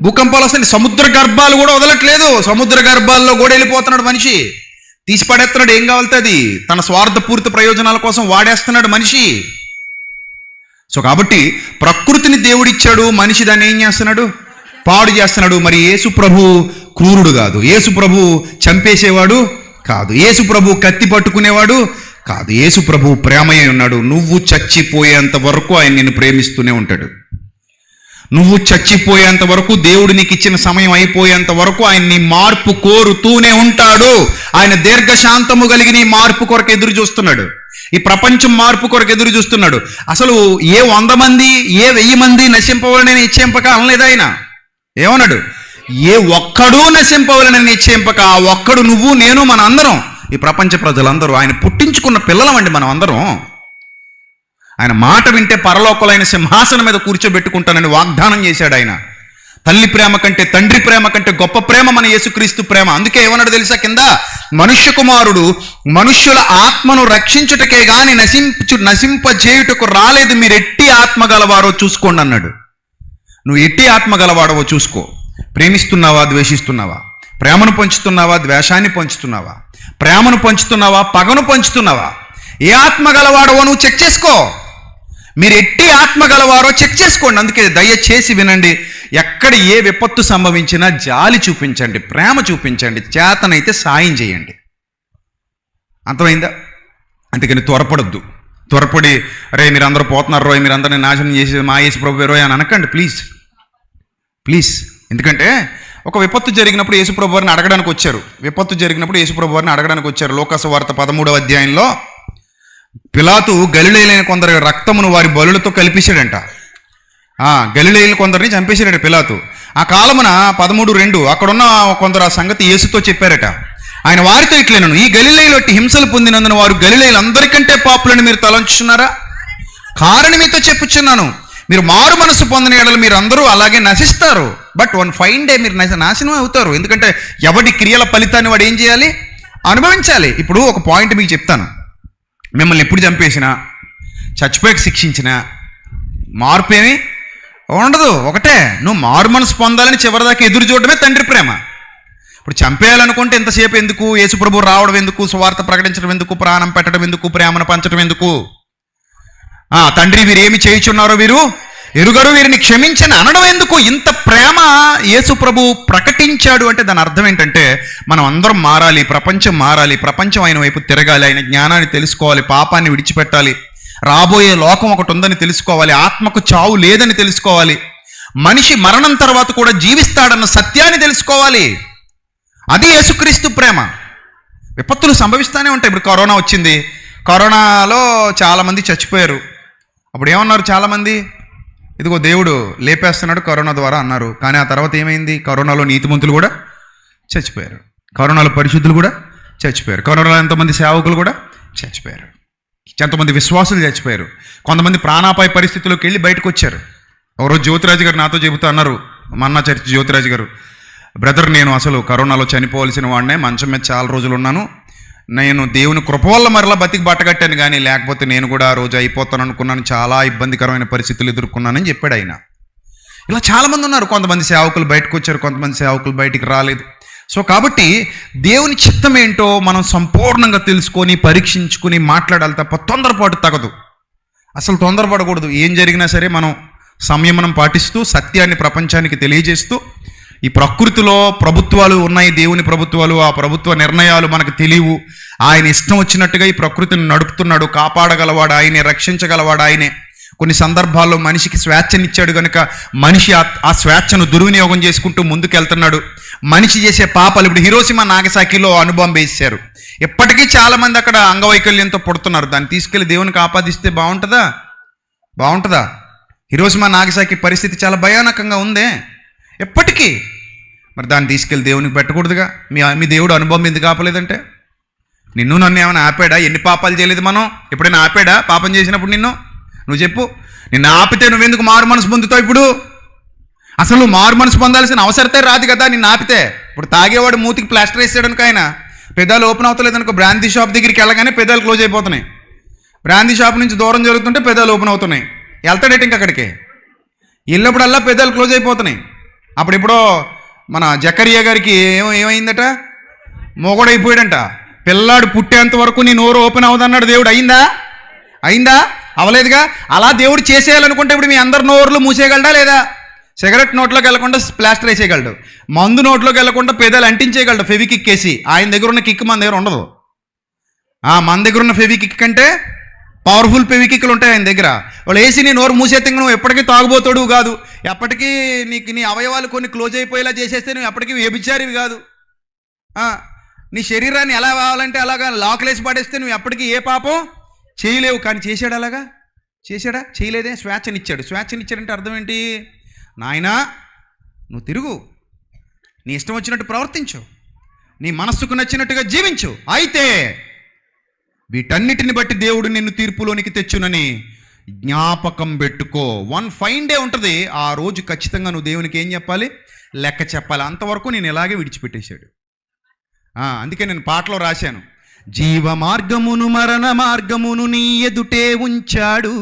భూకంపాలు వస్తున్నాయి. సముద్ర గర్భాలు కూడా వదలట్లేదు. సముద్ర గర్భాల్లో కూడా వెళ్ళిపోతున్నాడు మనిషి. తీసి పడేస్తున్నాడు. ఏం కావాలితే అది తన స్వార్థపూరిత ప్రయోజనాల కోసం వాడేస్తున్నాడు మనిషి. సో కాబట్టి ప్రకృతిని దేవుడిచ్చాడు, మనిషి దాన్ని ఏం చేస్తున్నాడు? పాడు చేస్తున్నాడు. మరి యేసు ప్రభు క్రూరుడు కాదు, యేసు ప్రభు చంపేసేవాడు కాదు, యేసు ప్రభు కత్తి పట్టుకునేవాడు కాదు. యేసు ప్రభు ప్రేమయ్య ఉన్నాడు. నువ్వు చచ్చిపోయేంత వరకు ఆయన నిన్ను ప్రేమిస్తూనే ఉంటాడు. నువ్వు చచ్చిపోయేంత వరకు, దేవుడు నీకు ఇచ్చిన సమయం అయిపోయేంత వరకు ఆయన నీ మార్పు కోరుతూనే ఉంటాడు. ఆయన దీర్ఘశాంతము కలిగి నీ మార్పు కొరకు ఎదురు చూస్తున్నాడు. ఈ ప్రపంచం మార్పు కొరకు ఎదురు చూస్తున్నాడు. అసలు ఏ 100 మంది ఏ 1000 మంది నశింపవాలని నిశ్చయింపక అనలేదు ఆయన. ఏమన్నాడు? ఏ ఒక్కడూ నశింపవాలని నిశ్చయింపక. ఆ ఒక్కడు నువ్వు, నేను, మన అందరం, ఈ ప్రపంచ ప్రజలందరూ ఆయన పుట్టించుకున్న పిల్లలమండి మనం అందరం. ఆయన మాట వింటే పరలోకలైన సింహాసనం మీద కూర్చోబెట్టుకుంటానని వాగ్దానం చేశాడు ఆయన. తల్లి ప్రేమ కంటే, తండ్రి ప్రేమ కంటే గొప్ప ప్రేమ మన యేసుక్రీస్తు ప్రేమ. అందుకే ఏమన్నాడు తెలుసా? కింద, మనుష్య కుమారుడు మనుష్యుల ఆత్మను రక్షించుటకే గాని నశింపజేయుటకు రాలేదు, మీరు ఎట్టి ఆత్మ గలవారో చూసుకోండి అన్నాడు. నువ్వు ఎట్టి ఆత్మ గలవాడవో చూసుకో. ప్రేమిస్తున్నావా, ద్వేషిస్తున్నావా? ప్రేమను పంచుతున్నావా, ద్వేషాన్ని పంచుతున్నావా? ప్రేమను పంచుతున్నావా, పగను పంచుతున్నావా? ఏ ఆత్మ గలవాడవో నువ్వు చెక్ చేసుకో. మీరు ఎట్టి ఆత్మ గలవారో చెక్ చేసుకోండి. అందుకే దయచేసి వినండి. ఎక్కడ ఏ విపత్తు సంభవించినా జాలి చూపించండి, ప్రేమ చూపించండి, చేతనైతే సాయం చేయండి. అర్థమైందా? అందుకని త్వరపడద్దు. త్వరపడి రే మీరందరూ పోతున్నారు రోయ్, మీరందరినీ నాశనం చేసేది మా యేసు ప్రభు రోయ్ అని అనకండి ప్లీజ్. ఎందుకంటే ఒక విపత్తు జరిగినప్పుడు యేసు ప్రభు వారిని అడగడానికి వచ్చారు. విపత్తు జరిగినప్పుడు యేసు ప్రభు వారిని అడగడానికి వచ్చారు. లోకాసు వార్త 13వ అధ్యాయంలో పిలాతు గలిలయులైన కొందరి రక్తమును వారి బలులతో కలిపేశాడంట. గలిలయులు కొందరిని చంపేశాడట పిలాతు. ఆ కాలమున 13:2 అక్కడున్న కొందరు ఆ సంగతి యేసుతో చెప్పారట. ఆయన వారితో ఇట్లేనను, ఈ గలిలయులో హింసలు పొందినందున వారు గలిలయులు అందరికంటే పాపులని మీరు తలంచున్నారా? కారణం మీతో చెప్పుచున్నాను, మీరు మారు మనసు పొందిన ఎడల మీరు అందరూ అలాగే నశిస్తారు. బట్ వన్ ఫైన్ డే మీరు నాశనం అవుతారు. ఎందుకంటే ఎవడి క్రియల ఫలితాన్ని వాడు ఏం చేయాలి? అనుభవించాలి. ఇప్పుడు ఒక పాయింట్ మీకు చెప్తాను. మిమ్మల్ని ఎప్పుడు చంపేసినా, చచ్చిపోయాక శిక్షించినా మార్పు ఏమి ఉండదు. ఒకటే, నువ్వు మారు మనసు పొందాలని చివరిదాకా ఎదురు చూడడమే తండ్రి ప్రేమ. ఇప్పుడు చంపేయాలనుకుంటే ఎంతసేపు ఎందుకు? యేసుప్రభు రావడం ఎందుకు? సువార్త ప్రకటించడం ఎందుకు? ప్రాణం పెట్టడం ఎందుకు? ప్రేమను పంచడం ఎందుకు? తండ్రి వీరేమి చేయుచున్నారో వీరు ఎరుగరు, వీరిని క్షమించని అనడం ఎందుకు? ఇంత ప్రేమ యేసు ప్రభు ప్రకటించాడు అంటే దాని అర్థం ఏంటంటే మనం అందరం మారాలి, ప్రపంచం మారాలి, ప్రపంచం ఆయన వైపు తిరగాలి, ఆయన జ్ఞానాన్ని తెలుసుకోవాలి, పాపాన్ని విడిచిపెట్టాలి, రాబోయే లోకం ఒకటి ఉందని తెలుసుకోవాలి, ఆత్మకు చావు లేదని తెలుసుకోవాలి, మనిషి మరణం తర్వాత కూడా జీవిస్తాడన్న సత్యాన్ని తెలుసుకోవాలి. అది యేసుక్రీస్తు ప్రేమ. విపత్తులు సంభవిస్తూనే ఉంటాయి. ఇప్పుడు కరోనా వచ్చింది, కరోనాలో చాలామంది చచ్చిపోయారు. అప్పుడు ఏమన్నారు చాలామంది? ఇదిగో దేవుడు లేపేస్తున్నాడు కరోనా ద్వారా అన్నారు. కానీ ఆ తర్వాత ఏమైంది? కరోనాలో నీతిమంతులు కూడా చచ్చిపోయారు, కరోనాలో పరిశుద్ధులు కూడా చచ్చిపోయారు, కరోనాలో ఎంతమంది సేవకులు కూడా చచ్చిపోయారు, ఎంతమంది విశ్వాసులు చచ్చిపోయారు, కొంతమంది ప్రాణాపాయ పరిస్థితుల్లోకి వెళ్ళి బయటకు వచ్చారు. ఒకరోజు జ్యోతిరాజు గారు నాతో చెబుతూ అన్నారు, మన్నా చర్చి జ్యోతిరాజు గారు, బ్రదర్ నేను అసలు కరోనాలో చనిపోవలసిన వాడినే, మంచం మీద చాలా రోజులు ఉన్నాను, నేను దేవుని కృప వల్ల మరలా బతికి బట్టగట్టాను, కానీ లేకపోతే నేను కూడా ఆ రోజు అయిపోతాను అనుకున్నాను, చాలా ఇబ్బందికరమైన పరిస్థితులు ఎదుర్కొన్నానని చెప్పాడు ఆయన. ఇలా చాలామంది ఉన్నారు. కొంతమంది సేవకులు బయటకు వచ్చారు, కొంతమంది సేవకులు బయటికి రాలేదు. సో కాబట్టి దేవుని చిత్తం ఏంటో మనం సంపూర్ణంగా తెలుసుకొని పరీక్షించుకొని మాట్లాడాలి తప్ప తొందరపాటు తగదు. అసలు తొందరపడకూడదు. ఏం జరిగినా సరే మనం సంయమనం పాటిస్తూ సత్యాన్ని ప్రపంచానికి తెలియజేస్తూ, ఈ ప్రకృతిలో ప్రభుత్వాలు ఉన్నాయి, దేవుని ప్రభుత్వాలు, ఆ ప్రభుత్వ నిర్ణయాలు మనకు తెలియవు. ఆయన ఇష్టం వచ్చినట్టుగా ఈ ప్రకృతిని నడుపుతున్నాడు, కాపాడగలవాడు ఆయనే, రక్షించగలవాడు ఆయనే. కొన్ని సందర్భాల్లో మనిషికి స్వేచ్ఛనిచ్చాడు కనుక మనిషి ఆ స్వేచ్ఛను దుర్వినియోగం చేసుకుంటూ ముందుకెళ్తున్నాడు. మనిషి చేసే పాపాలు, ఇప్పుడు హిరోషిమా నాగసాకిలో అణుబాంబు వేశారు, ఎప్పటికీ చాలామంది అక్కడ అంగవైకల్యంతో పుడుతున్నారు. దాన్ని తీసుకెళ్లి దేవునికి ఆపాదిస్తే బాగుంటుందా? హిరోషిమా నాగసాకి పరిస్థితి చాలా భయానకంగా ఉందే ఎప్పటికీ. మరి దాన్ని తీసుకెళ్ళి దేవునికి పెట్టకూడదుగా? మీ దేవుడు అనుభవం ఎందుకు ఆపలేదంటే? నిన్ను నన్ను ఏమైనా ఆపాడా? ఎన్ని పాపాలు చేయలేదు మనం? ఎప్పుడైనా ఆపాడా పాపం చేసినప్పుడు నిన్ను? నువ్వు చెప్పు. నిన్ను ఆపితే నువ్వెందుకు మారు మనసు పొందుతావు? ఇప్పుడు అసలు మారు మనసు పొందాల్సిన అవసరతే రాదు కదా నిన్ను ఆపితే. ఇప్పుడు తాగేవాడు మూతికి ప్లాస్టర్ వేసాడు అనుకో, ఆయన పెదాలు ఓపెన్ అవుతలేదు అనుకో, బ్రాందీ షాప్ దగ్గరికి వెళ్ళగానే పెదాలు క్లోజ్ అయిపోతున్నాయి. బ్రాందీ షాప్ నుంచి దూరం జరుగుతుంటే పెదాలు ఓపెన్ అవుతున్నాయి. వెళ్తాడేటి ఇంక అక్కడికి వెళ్ళినప్పుడల్లా పెదాలు క్లోజ్ అయిపోతున్నాయి. అప్పుడెప్పుడో మన జకరియా గారికి ఏమైందట? మొగడైపోయాడంట. పిల్లాడు పుట్టేంత వరకు నీ నోరు ఓపెన్ అవ్వదన్నాడు దేవుడు. అయిందా? అవలేదుగా. అలా దేవుడు చేసేయాలనుకుంటే ఇప్పుడు మీ అందరు నోరులు మూసేయగలడా లేదా? సిగరెట్ నోట్లోకి వెళ్లకుండా ప్లాస్టర్ వేసేయగలడు, మందు నోట్లోకి వెళ్లకుండా పెదాలు అంటించేయగలడు ఫెవికిక్ వేసి. ఆయన దగ్గర ఉన్న కిక్ మన దగ్గర ఉండదు. మన దగ్గర ఉన్న ఫెవికిక్ కంటే పవర్ఫుల్ ఫెవికిక్లు ఉంటాయి ఆయన దగ్గర. వాళ్ళు వేసి నీ నోరు మూసేస్తే నువ్వు ఎప్పటికీ తాగుబోతాడు కాదు, ఎప్పటికీ నీ అవయవాలు కొన్ని క్లోజ్ అయిపోయేలా చేసేస్తే నువ్వు ఎప్పటికీ వ్యభిచారివి కాదు. నీ శరీరాన్ని ఎలా కావాలంటే అలాగా లాక్లేసి పడేస్తే నువ్వు ఎప్పటికీ ఏ పాపం చేయలేవు. కానీ చేశాడు అలాగా? చేశాడా? చేయలేదే. స్వేచ్ఛనిచ్చాడు. స్వేచ్ఛనిచ్చాడంటే అర్థం ఏంటి? నాయనా నువ్వు తిరుగు, నీ ఇష్టం వచ్చినట్టు ప్రవర్తించు, నీ మనస్సుకు నచ్చినట్టుగా జీవించు, అయితే వీటన్నిటిని బట్టి దేవుడు నిన్ను తీర్పులోనికి తెచ్చునని జ్ఞాపకం పెట్టుకో. వన్ ఫైన్ డే ఉంటుంది, ఆ రోజు ఖచ్చితంగా నువ్వు దేవునికి ఏం చెప్పాలి? లెక్క చెప్పాలి. అంతవరకు నేను ఇలాగే విడిచిపెట్టేశాడు. అందుకే నేను పాటలో రాశాను, జీవ మార్గమును మరణ మార్గమును నీ ఎదుటే ఉంచాడు,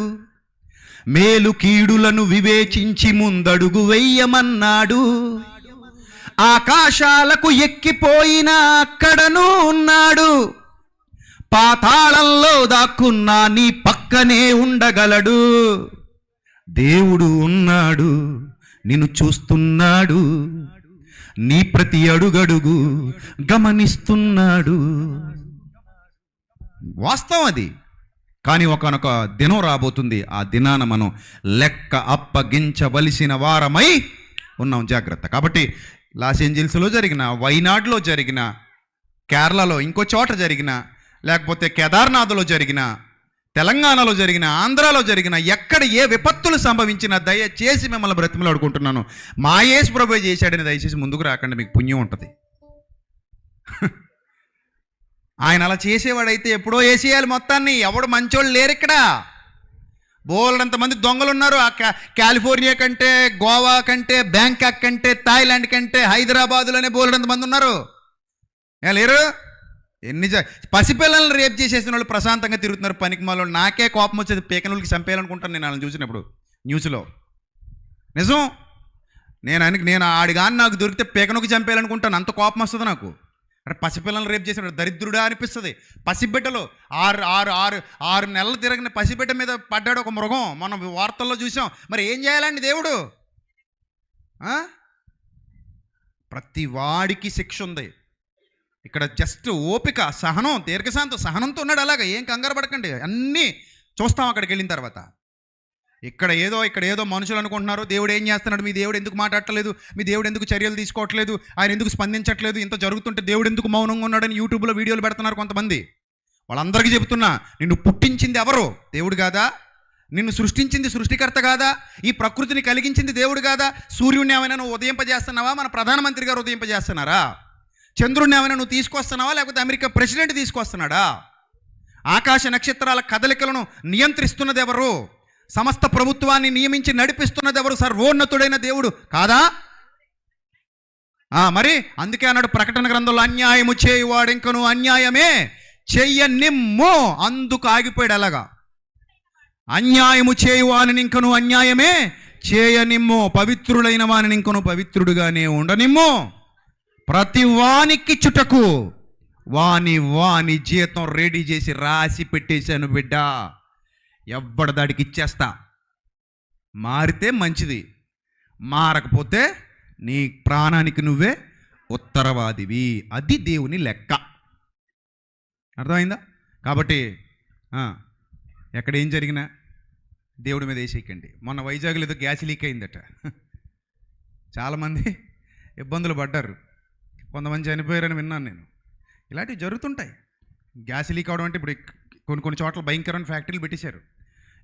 మేలు కీడులను వివేచించి ముందడుగు వెయ్యమన్నాడు, ఆకాశాలకు ఎక్కిపోయినా అక్కడను ఉన్నాడు, పాతాళంలో దాక్కున్నా నీ పక్కనే ఉండగలడు, దేవుడు ఉన్నాడు నిన్ను చూస్తున్నాడు, నీ ప్రతి అడుగడుగు గమనిస్తున్నాడు. వాస్తవం అది. కానీ ఒకనొక దినం రాబోతుంది, ఆ దినాన మనం లెక్క అప్పగించవలసిన వారమై ఉన్నాం. జాగ్రత్త. కాబట్టి లాస్ ఏంజల్స్లో జరిగిన, వైనాడ్లో జరిగిన, కేరళలో ఇంకో చోట జరిగిన, లేకపోతే కేదార్నాథ్లో జరిగిన, తెలంగాణలో జరిగిన, ఆంధ్రాలో జరిగిన, ఎక్కడ ఏ విపత్తులు సంభవించినా దయచేసి మిమ్మల్ని బ్రతిమలాడుకుంటున్నాను, మా యేసు ప్రభువే చేశాడని దయచేసి ముందుకు రాకండి, మీకు పుణ్యం ఉంటుంది. ఆయన అలా చేసేవాడైతే ఎప్పుడో వేసేయాలి మొత్తాన్ని. ఎవడు మంచోళ్ళు లేరు ఇక్కడ. బోల్డంతమంది దొంగలు ఉన్నారు. కాలిఫోర్నియా కంటే, గోవా కంటే, బ్యాంకాక్ కంటే, థాయిలాండ్ కంటే, హైదరాబాదులోనే బోల్డంతమంది ఉన్నారు. లేరు? పసిపిల్లల్ని రేపు చేసేసిన వాళ్ళు ప్రశాంతంగా తిరుగుతున్నారు పనికిమాలో. నాకే కోపం వచ్చేది, పేకనులకి చంపేయాలనుకుంటాను నేను వాళ్ళని చూసినప్పుడు న్యూస్లో. నిజం. నేను ఆడిగాని నాకు దొరికితే పేకనుకి చంపేయాలనుకుంటాను, అంత కోపం వస్తుంది నాకు. అంటే పసిపిల్లలను రేపు చేసిన దరిద్రుడా అనిపిస్తుంది. పసిబిడ్డలు 6 నెలలు తిరగిన పసిబిడ్డ మీద పడ్డాడు ఒక మృగం, మనం వార్తల్లో చూసాం. మరి ఏం చేయాలండి దేవుడు? ప్రతి వాడికి శిక్ష ఉంది. ఇక్కడ జస్ట్ ఓపిక, సహనం, దీర్ఘశాంతం, సహనంతో ఉన్నాడు. అలాగా ఏం కంగారు పడకండి, అన్నీ చూస్తాం అక్కడికి వెళ్ళిన తర్వాత. ఇక్కడ ఏదో మనుషులు అనుకుంటున్నారు దేవుడు ఏం చేస్తున్నాడు, మీ దేవుడు ఎందుకు మాట్లాడట్లేదు, మీ దేవుడు ఎందుకు చర్యలు తీసుకోవట్లేదు, ఆయన ఎందుకు స్పందించట్లేదు, ఇంత జరుగుతుంటే దేవుడు ఎందుకు మౌనంగా ఉన్నాడని యూట్యూబ్లో వీడియోలు పెడుతున్నారు కొంతమంది. వాళ్ళందరికీ చెబుతున్నా, నిన్ను పుట్టించింది ఎవరు? దేవుడు కాదా? నిన్ను సృష్టించింది సృష్టికర్త కాదా? ఈ ప్రకృతిని కలిగించింది దేవుడు కాదా? సూర్యుడిని ఏమైనా నువ్వు ఉదయింపజేస్తున్నావా? మన ప్రధానమంత్రి గారు ఉదయింపజేస్తున్నారా? చంద్రుడిని ఏమైనా నువ్వు తీసుకొస్తున్నావా, లేకపోతే అమెరికా ప్రెసిడెంట్ తీసుకొస్తున్నాడా? ఆకాశ నక్షత్రాల కదలికలను నియంత్రిస్తున్నది ఎవరు? సమస్త ప్రభుత్వాన్ని నియమించి నడిపిస్తున్నది ఎవరు? సర్వోన్నతుడైన దేవుడు కాదా? మరి అందుకే అన్నాడు ప్రకటన గ్రంథంలో, అన్యాయము చేయువాడు ఇంకను అన్యాయమే చెయ్యనిమ్ము. అందుకు ఆగిపోయాడు. అలాగా అన్యాయము చేయువాని ఇంకను అన్యాయమే చేయనిమ్ము, పవిత్రుడైన వాని ఇంకను పవిత్రుడుగానే ఉండనిమ్ము, ప్రతి వానికి చుటకు వాని జీతం రెడీ చేసి రాసి పెట్టేశాను బిడ్డ, ఎవ్వడి దాడికి ఇచ్చేస్తా. మారితే మంచిది, మారకపోతే నీ ప్రాణానికి నువ్వే ఉత్తరవాదివి. అది దేవుని లెక్క. అర్థమైందా? కాబట్టి ఎక్కడ ఏం జరిగినా దేవుడి మీద వేసేయకండి. మొన్న వైజాగ్లో ఏదో గ్యాస్ లీక్ అయిందట, చాలామంది ఇబ్బందులు పడ్డారు, కొంతమంది చనిపోయారని విన్నాను నేను. ఇలాంటివి జరుగుతుంటాయి. గ్యాస్ లీక్ అవడం అంటే ఇప్పుడు కొన్ని చోట్ల భయంకరమైన ఫ్యాక్టరీలు పెట్టేశారు.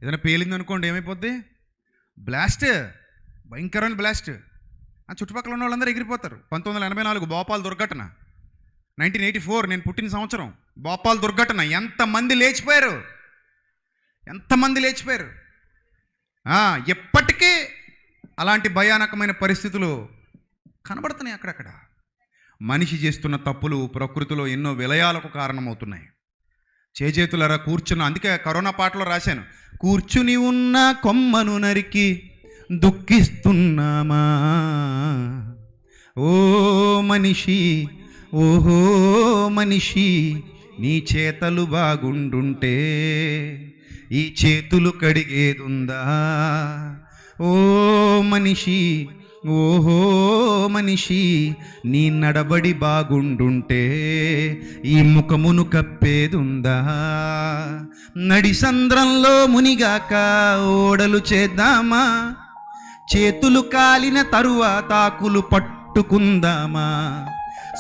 ఏదైనా పేలింది అనుకోండి, ఏమైపోద్ది? బ్లాస్ట్, భయంకరమైన బ్లాస్ట్. ఆ చుట్టుపక్కల ఉన్న వాళ్ళందరూ ఎగిరిపోతారు. 1984 భోపాల్ దుర్ఘటన, 1984 నేను పుట్టిన సంవత్సరం. భోపాల్ దుర్ఘటన, ఎంతమంది లేచిపోయారు, ఎంతమంది లేచిపోయారు. ఎప్పటికీ అలాంటి భయానకమైన పరిస్థితులు కనబడుతున్నాయి అక్కడక్కడ. మనిషి చేస్తున్న తప్పులు ప్రకృతిలో ఎన్నో విలయాలకు కారణమవుతున్నాయి. చేతులరా కూర్చున్న, అందుకే కరోనా పాటలో రాశాను, కూర్చుని ఉన్న కొమ్మను నరికి దుఃఖిస్తున్నామా ఓ మనిషి, ఓహో మనిషి, నీ చేతలు బాగుండుంటే ఈ చేతులు కడిగేదుందా ఓ మనిషి, ఓహో మనిషి, నీ నడబడి బాగుండుంటే ఈ ముఖమును కప్పేదుందా. నడిసంద్రంలో మునిగాక ఓడలు చేద్దామా, చేతులు కాలిన తరువాత ఆకులు పట్టుకుందామా,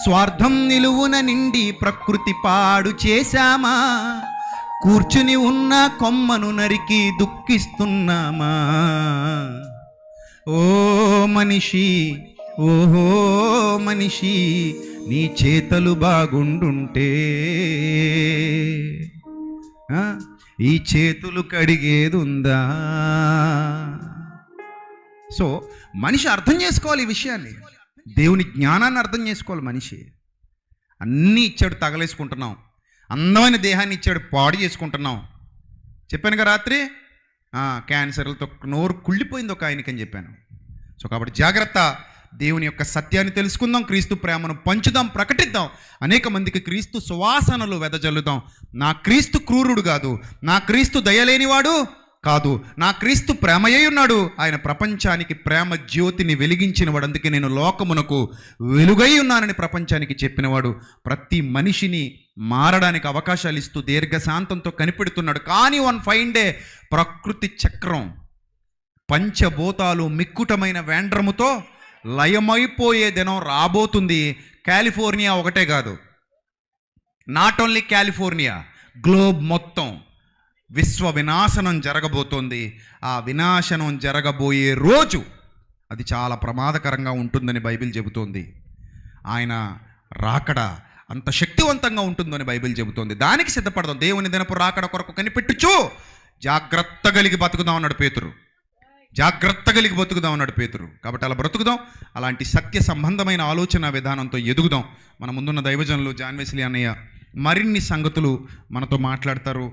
స్వార్థం నిలువున నిండి ప్రకృతి పాడు చేశామా, కూర్చుని ఉన్న కొమ్మను నరికి దుఃఖిస్తున్నామా ఓ మనిషి, ఓహో మనిషి, నీ చేతలు బాగుండుంటే ఈ చేతులు కడిగేదుందా. సో మనిషి అర్థం చేసుకోవాలి ఈ విషయాన్ని, దేవుని జ్ఞానాన్ని అర్థం చేసుకోవాలి. మనిషి అన్నీ ఇచ్చాడు, తగలేసుకుంటున్నాం. అందమైన దేహాన్ని ఇచ్చాడు, పాడు చేసుకుంటున్నాం. చెప్పాను కదా రాత్రి, క్యాన్సర్లతో నోరు కుళ్ళిపోయింది ఒక ఆయనకి అని చెప్పాను. సో కాబట్టి జాగ్రత్త, దేవుని యొక్క సత్యాన్ని తెలుసుకుందాం, క్రీస్తు ప్రేమను పంచుదాం, ప్రకటిద్దాం, అనేక మందికి క్రీస్తు సువాసనలు వెదజల్లుదాం. నా క్రీస్తు క్రూరుడు కాదు, నా క్రీస్తు దయలేనివాడు కాదు, నా క్రీస్తు ప్రేమయ్య ఉన్నాడు. ఆయన ప్రపంచానికి ప్రేమ జ్యోతిని వెలిగించినవాడు. అందుకే నేను లోకమునకు వెలుగై ఉన్నానని ప్రపంచానికి చెప్పినవాడు. ప్రతి మనిషిని మారడానికి అవకాశాలు ఇస్తూ దీర్ఘశాంతంతో కనిపెడుతున్నాడు. కానీ వన్ ఫైన్ డే ప్రకృతి చక్రం పంచభూతాలు మిక్కుటమైన వేండ్రముతో లయమైపోయే దినం రాబోతుంది. కాలిఫోర్నియా ఒకటే కాదు, నాట్ ఓన్లీ కాలిఫోర్నియా, గ్లోబ్ మొత్తం విశ్వ వినాశనం జరగబోతోంది. ఆ వినాశనం జరగబోయే రోజు అది చాలా ప్రమాదకరంగా ఉంటుందని బైబిల్ చెబుతోంది. ఆయన రాకడ అంత శక్తివంతంగా ఉంటుందని బైబిల్ చెబుతోంది. దానికి సిద్ధపడదాం. దేవుని దినపు రాకడ కొరకు కనిపెట్టుచు జాగ్రత్త కలిగి బతుకుదాం అన్నాడు పేతురు. జాగ్రత్త కలిగి బతుకుదాం అన్నాడు పేతురు. కాబట్టి అలా బ్రతుకుదాం, అలాంటి సత్య సంబంధమైన ఆలోచన విధానంతో ఎదుగుదాం. మన ముందున్న దైవజనులు జాన్ వెస్లీ అన్నయ్య మరిన్ని సంగతులు మనతో మాట్లాడతారు.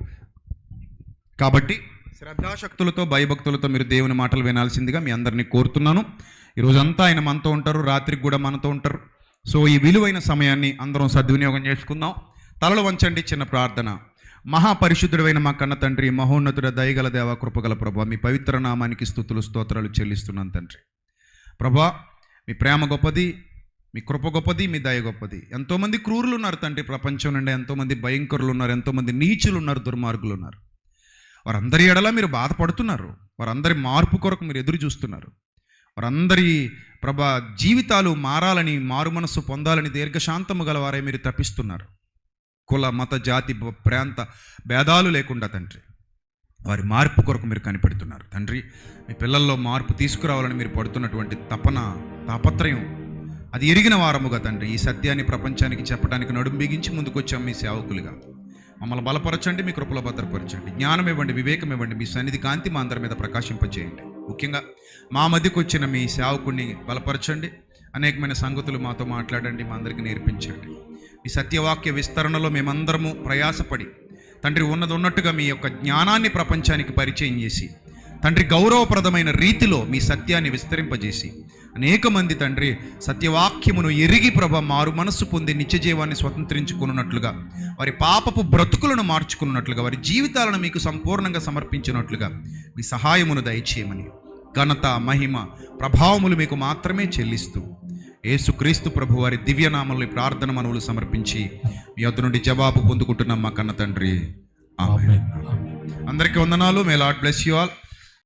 కాబట్టి శ్రద్ధాశక్తులతో భయభక్తులతో మీరు దేవుని మాటలు వినాల్సిందిగా మీ అందరినీ కోరుతున్నాను. ఈరోజంతా ఆయన మనతో ఉంటారు, రాత్రికి కూడా మనతో ఉంటారు. సో ఈ విలువైన సమయాన్ని అందరం సద్వినియోగం చేసుకుందాం. తలలు వంచండి, చిన్న ప్రార్థన. మహాపరిశుద్ధుడైన మా కన్న తండ్రి, మహోన్నతుడ, దయగల దేవ, కృపగల ప్రభా, మీ పవిత్ర నామానికి స్తుతులు స్తోత్రాలు చెల్లిస్తున్నాను తండ్రి. ప్రభా, మీ ప్రేమ గొప్పది, మీ కృప గొప్పది, మీ దయ గొప్పది. ఎంతోమంది క్రూరులు ఉన్నారు తండ్రి ప్రపంచం నుండి, ఎంతోమంది భయంకరులు ఉన్నారు, ఎంతోమంది నీచులు ఉన్నారు, దుర్మార్గులు ఉన్నారు. వారందరి ఎడల మీరు బాధపడుతున్నారు, వారందరి మార్పు కొరకు మీరు ఎదురు చూస్తున్నారు. వారందరి ప్రభా జీవితాలు మారాలని, మారు మనస్సు పొందాలని దీర్ఘశాంతము గలవారే మీరు తప్పిస్తున్నారు. కుల మత జాతి ప్రాంత భేదాలు లేకుండా తండ్రి వారి మార్పు కొరకు మీరు కనిపెడుతున్నారు తండ్రి. మీ పిల్లల్లో మార్పు తీసుకురావాలని మీరు పడుతున్నటువంటి తపన, తాపత్రయం అది ఎరిగిన వారముగా తండ్రి ఈ సత్యాన్ని ప్రపంచానికి చెప్పడానికి నడుం బిగించి ముందుకొచ్చాం మీ సేవకులుగా. మమ్మల్ని బలపరచండి, మీ కృపలో భద్రపరచండి, జ్ఞానం ఇవ్వండి, వివేకం ఇవ్వండి, మీ సన్నిధి కాంతి మా అందరి మీద ప్రకాశింపజేయండి. ముఖ్యంగా మా మధ్యకు వచ్చిన మీ సేవకుడిని బలపరచండి, అనేకమైన సంగతులు మాతో మాట్లాడండి, మా అందరికీ నేర్పించండి. ఈ సత్యవాక్య విస్తరణలో మేమందరము ప్రయాసపడి తండ్రి ఉన్నట్టుగా మీ యొక్క జ్ఞానాన్ని ప్రపంచానికి పరిచయం చేసి తండ్రి గౌరవప్రదమైన రీతిలో మీ సత్యాన్ని విస్తరింపజేసి అనేక మంది తండ్రి సత్యవాక్యమును ఎరిగి ప్రభ మారు మనస్సు పొంది నిత్యజీవాన్ని స్వతంత్రించుకున్నట్లుగా, వారి పాపపు బ్రతుకులను మార్చుకున్నట్లుగా, వారి జీవితాలను మీకు సంపూర్ణంగా సమర్పించినట్లుగా మీ సహాయమును దయచేయమని ఘనత, మహిమ, ప్రభావములు మీకు మాత్రమే చెల్లిస్తూ యేసుక్రీస్తు ప్రభు వారి దివ్యనామంలో ప్రార్థన మనవులు సమర్పించి మీ వద్ద నుండి జవాబు పొందుకుంటున్నాం మా కన్న తండ్రి. ఆమేన్. అందరికీ వందనాలు. మే లార్డ్ బ్లెస్ యు ఆల్.